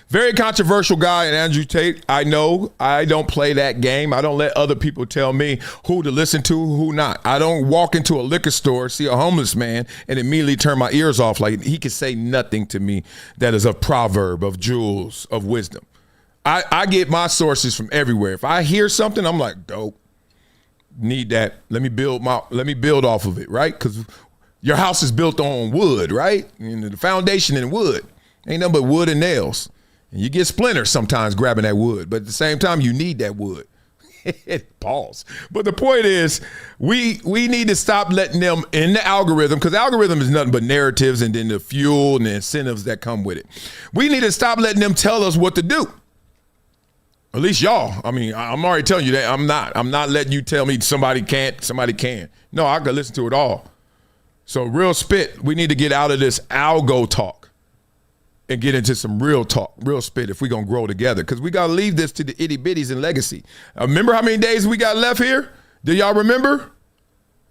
Very controversial guy, and Andrew Tate. I know I don't play that game. I don't let other people tell me who to listen to, who not. I don't walk into a liquor store, see a homeless man, and immediately turn my ears off like he can say nothing to me that is a proverb, of jewels, of wisdom. I get my sources from everywhere. If I hear something, I'm like, dope. Need that. Let me build off of it, right? Because your house is built on wood, right? And the foundation in wood. Ain't nothing but wood and nails. And you get splinters sometimes grabbing that wood, but at the same time, you need that wood. Pause. But the point is, we need to stop letting them in the algorithm, because the algorithm is nothing but narratives and then the fuel and the incentives that come with it. We need to stop letting them tell us what to do. At least y'all. I mean, I'm already telling you that I'm not letting you tell me somebody can't, somebody can. No, I can listen to it all. So real spit, we need to get out of this algo talk and get into some real talk, real spit if we're going to grow together. Because we got to leave this to the itty bitties and legacy. Remember how many days we got left here? Do y'all remember?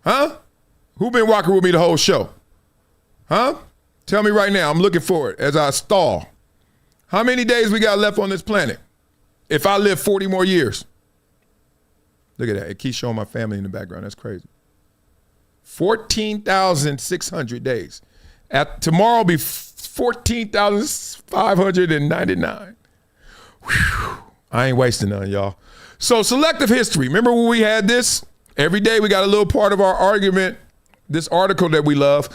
Huh? Who been rocking with me the whole show? Huh? Tell me right now. I'm looking for it as I stall. How many days we got left on this planet? If I live 40 more years. Look at that. It keeps showing my family in the background. That's crazy. 14,600 days. Tomorrow will be 14,599. I ain't wasting none, y'all. So selective history. Remember when we had this? Every day we got a little part of our argument, this article that we love.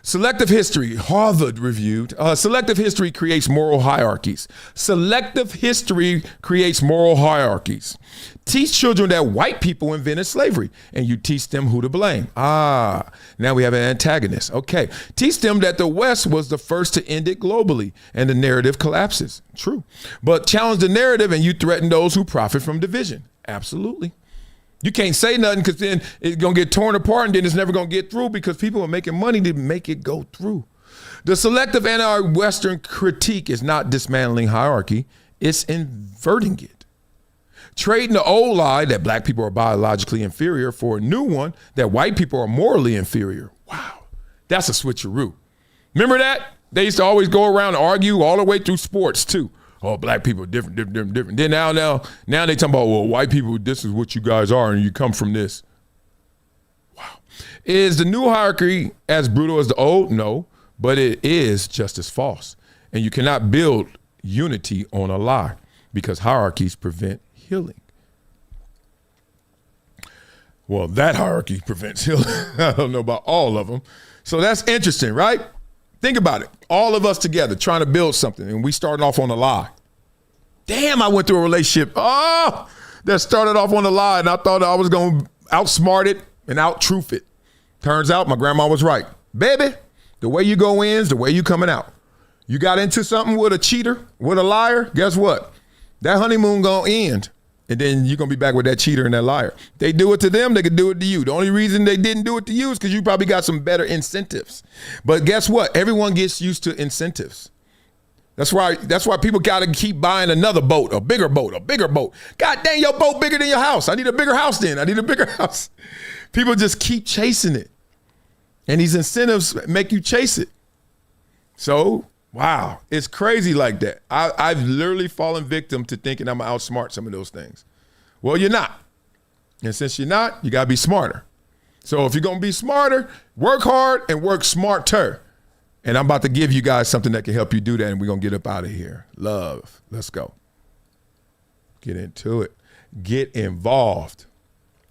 Selective history, Harvard reviewed. Selective history creates moral hierarchies. Selective history creates moral hierarchies. Teach children that white people invented slavery, and you teach them who to blame. Now we have an antagonist. Okay. Teach them that the West was the first to end it globally, and the narrative collapses. True. But challenge the narrative, and you threaten those who profit from division. Absolutely. You can't say nothing, because then it's going to get torn apart, and then it's never going to get through, because people are making money to make it go through. The selective anti-Western critique is not dismantling hierarchy. It's inverting it. Trading the old lie that black people are biologically inferior for a new one that white people are morally inferior. Wow. That's a switcheroo. Remember that? They used to always go around and argue all the way through sports, too. Oh, black people are different. Then now they talking about, well, white people, this is what you guys are, and you come from this. Wow. Is the new hierarchy as brutal as the old? No, but it is just as false. And you cannot build unity on a lie, because hierarchies prevent healing. Well, that hierarchy prevents healing. I don't know about all of them. So that's interesting, right? Think about it. All of us together trying to build something, and we starting off on a lie. Damn, I went through a relationship. That started off on a lie, and I thought I was going to outsmart it and out-truth it. Turns out my grandma was right. Baby, the way you go in is the way you coming out. You got into something with a cheater, with a liar, guess what? That honeymoon going to end, and then you're going to be back with that cheater and that liar. They do it to them, they could do it to you. The only reason they didn't do it to you is because you probably got some better incentives. But guess what? Everyone gets used to incentives. That's why people got to keep buying another boat, a bigger boat, a bigger boat. God dang, your boat bigger than your house. I need a bigger house then. I need a bigger house. People just keep chasing it. And these incentives make you chase it. So, wow, it's crazy like that. I've literally fallen victim to thinking I'm going to outsmart some of those things. Well, you're not. And since you're not, you got to be smarter. So if you're going to be smarter, work hard and work smarter. And I'm about to give you guys something that can help you do that, and we're going to get up out of here. Love. Let's go. Get into it. Get involved.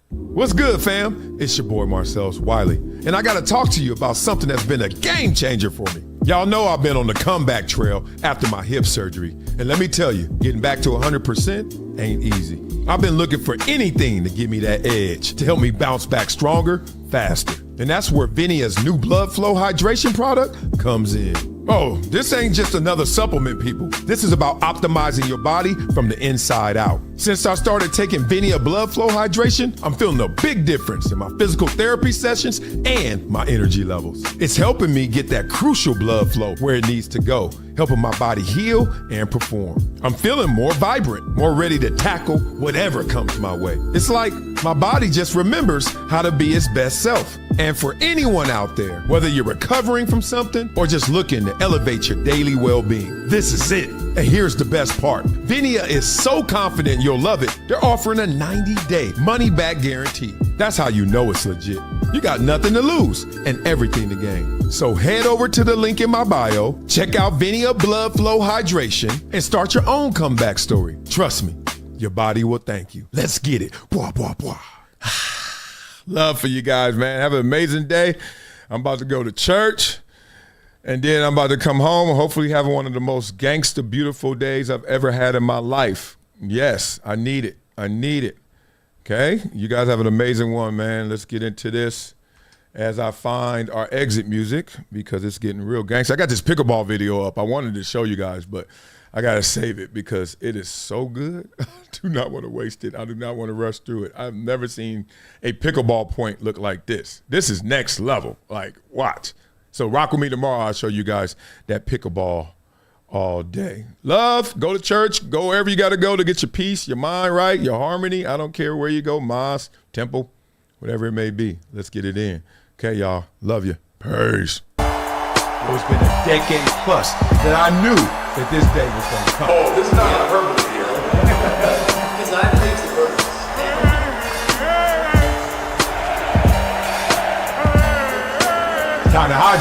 What's good, fam? It's your boy, Marcellus Wiley. And I got to talk to you about something that's been a game changer for me. Y'all know I've been on the comeback trail after my hip surgery. And let me tell you, getting back to 100% ain't easy. I've been looking for anything to give me that edge, to help me bounce back stronger, faster. And that's where Venia's new blood flow hydration product comes in. Oh, this ain't just another supplement, people. This is about optimizing your body from the inside out. Since I started taking Venia blood flow hydration, I'm feeling a big difference in my physical therapy sessions and my energy levels. It's helping me get that crucial blood flow where it needs to go, helping my body heal and perform. I'm feeling more vibrant, more ready to tackle whatever comes my way. It's like my body just remembers how to be its best self. And for anyone out there, whether you're recovering from something or just looking to elevate your daily well-being, this is it. And here's the best part. Venia is so confident you'll love it, they're offering a 90-day money-back guarantee. That's how you know it's legit. You got nothing to lose and everything to gain. So head over to the link in my bio, check out Venia Blood Flow Hydration, and start your own comeback story. Trust me, your body will thank you. Let's get it. Bwah, bwah, bwah. Love for you guys, man. Have an amazing day. I'm about to go to church, and then I'm about to come home and hopefully have one of the most gangster, beautiful days I've ever had in my life. Yes, I need it. I need it. Okay? You guys have an amazing one, man. Let's get into this as I find our exit music because it's getting real gangster. I got this pickleball video up. I wanted to show you guys, but I got to save it because it is so good. I do not want to waste it. I do not want to rush through it. I've never seen a pickleball point look like this. This is next level. Like, watch. So rock with me tomorrow. I'll show you guys that pickleball all day. Love, go to church, go wherever you got to go to get your peace, your mind right, your harmony. I don't care where you go, mosque, temple, whatever it may be. Let's get it in. Okay, y'all. Love you. Peace. It's been a decade plus that I knew that this day was going to come. Oh, this is not hyperbole here. Because I think it's the purpose. Time to hydrate.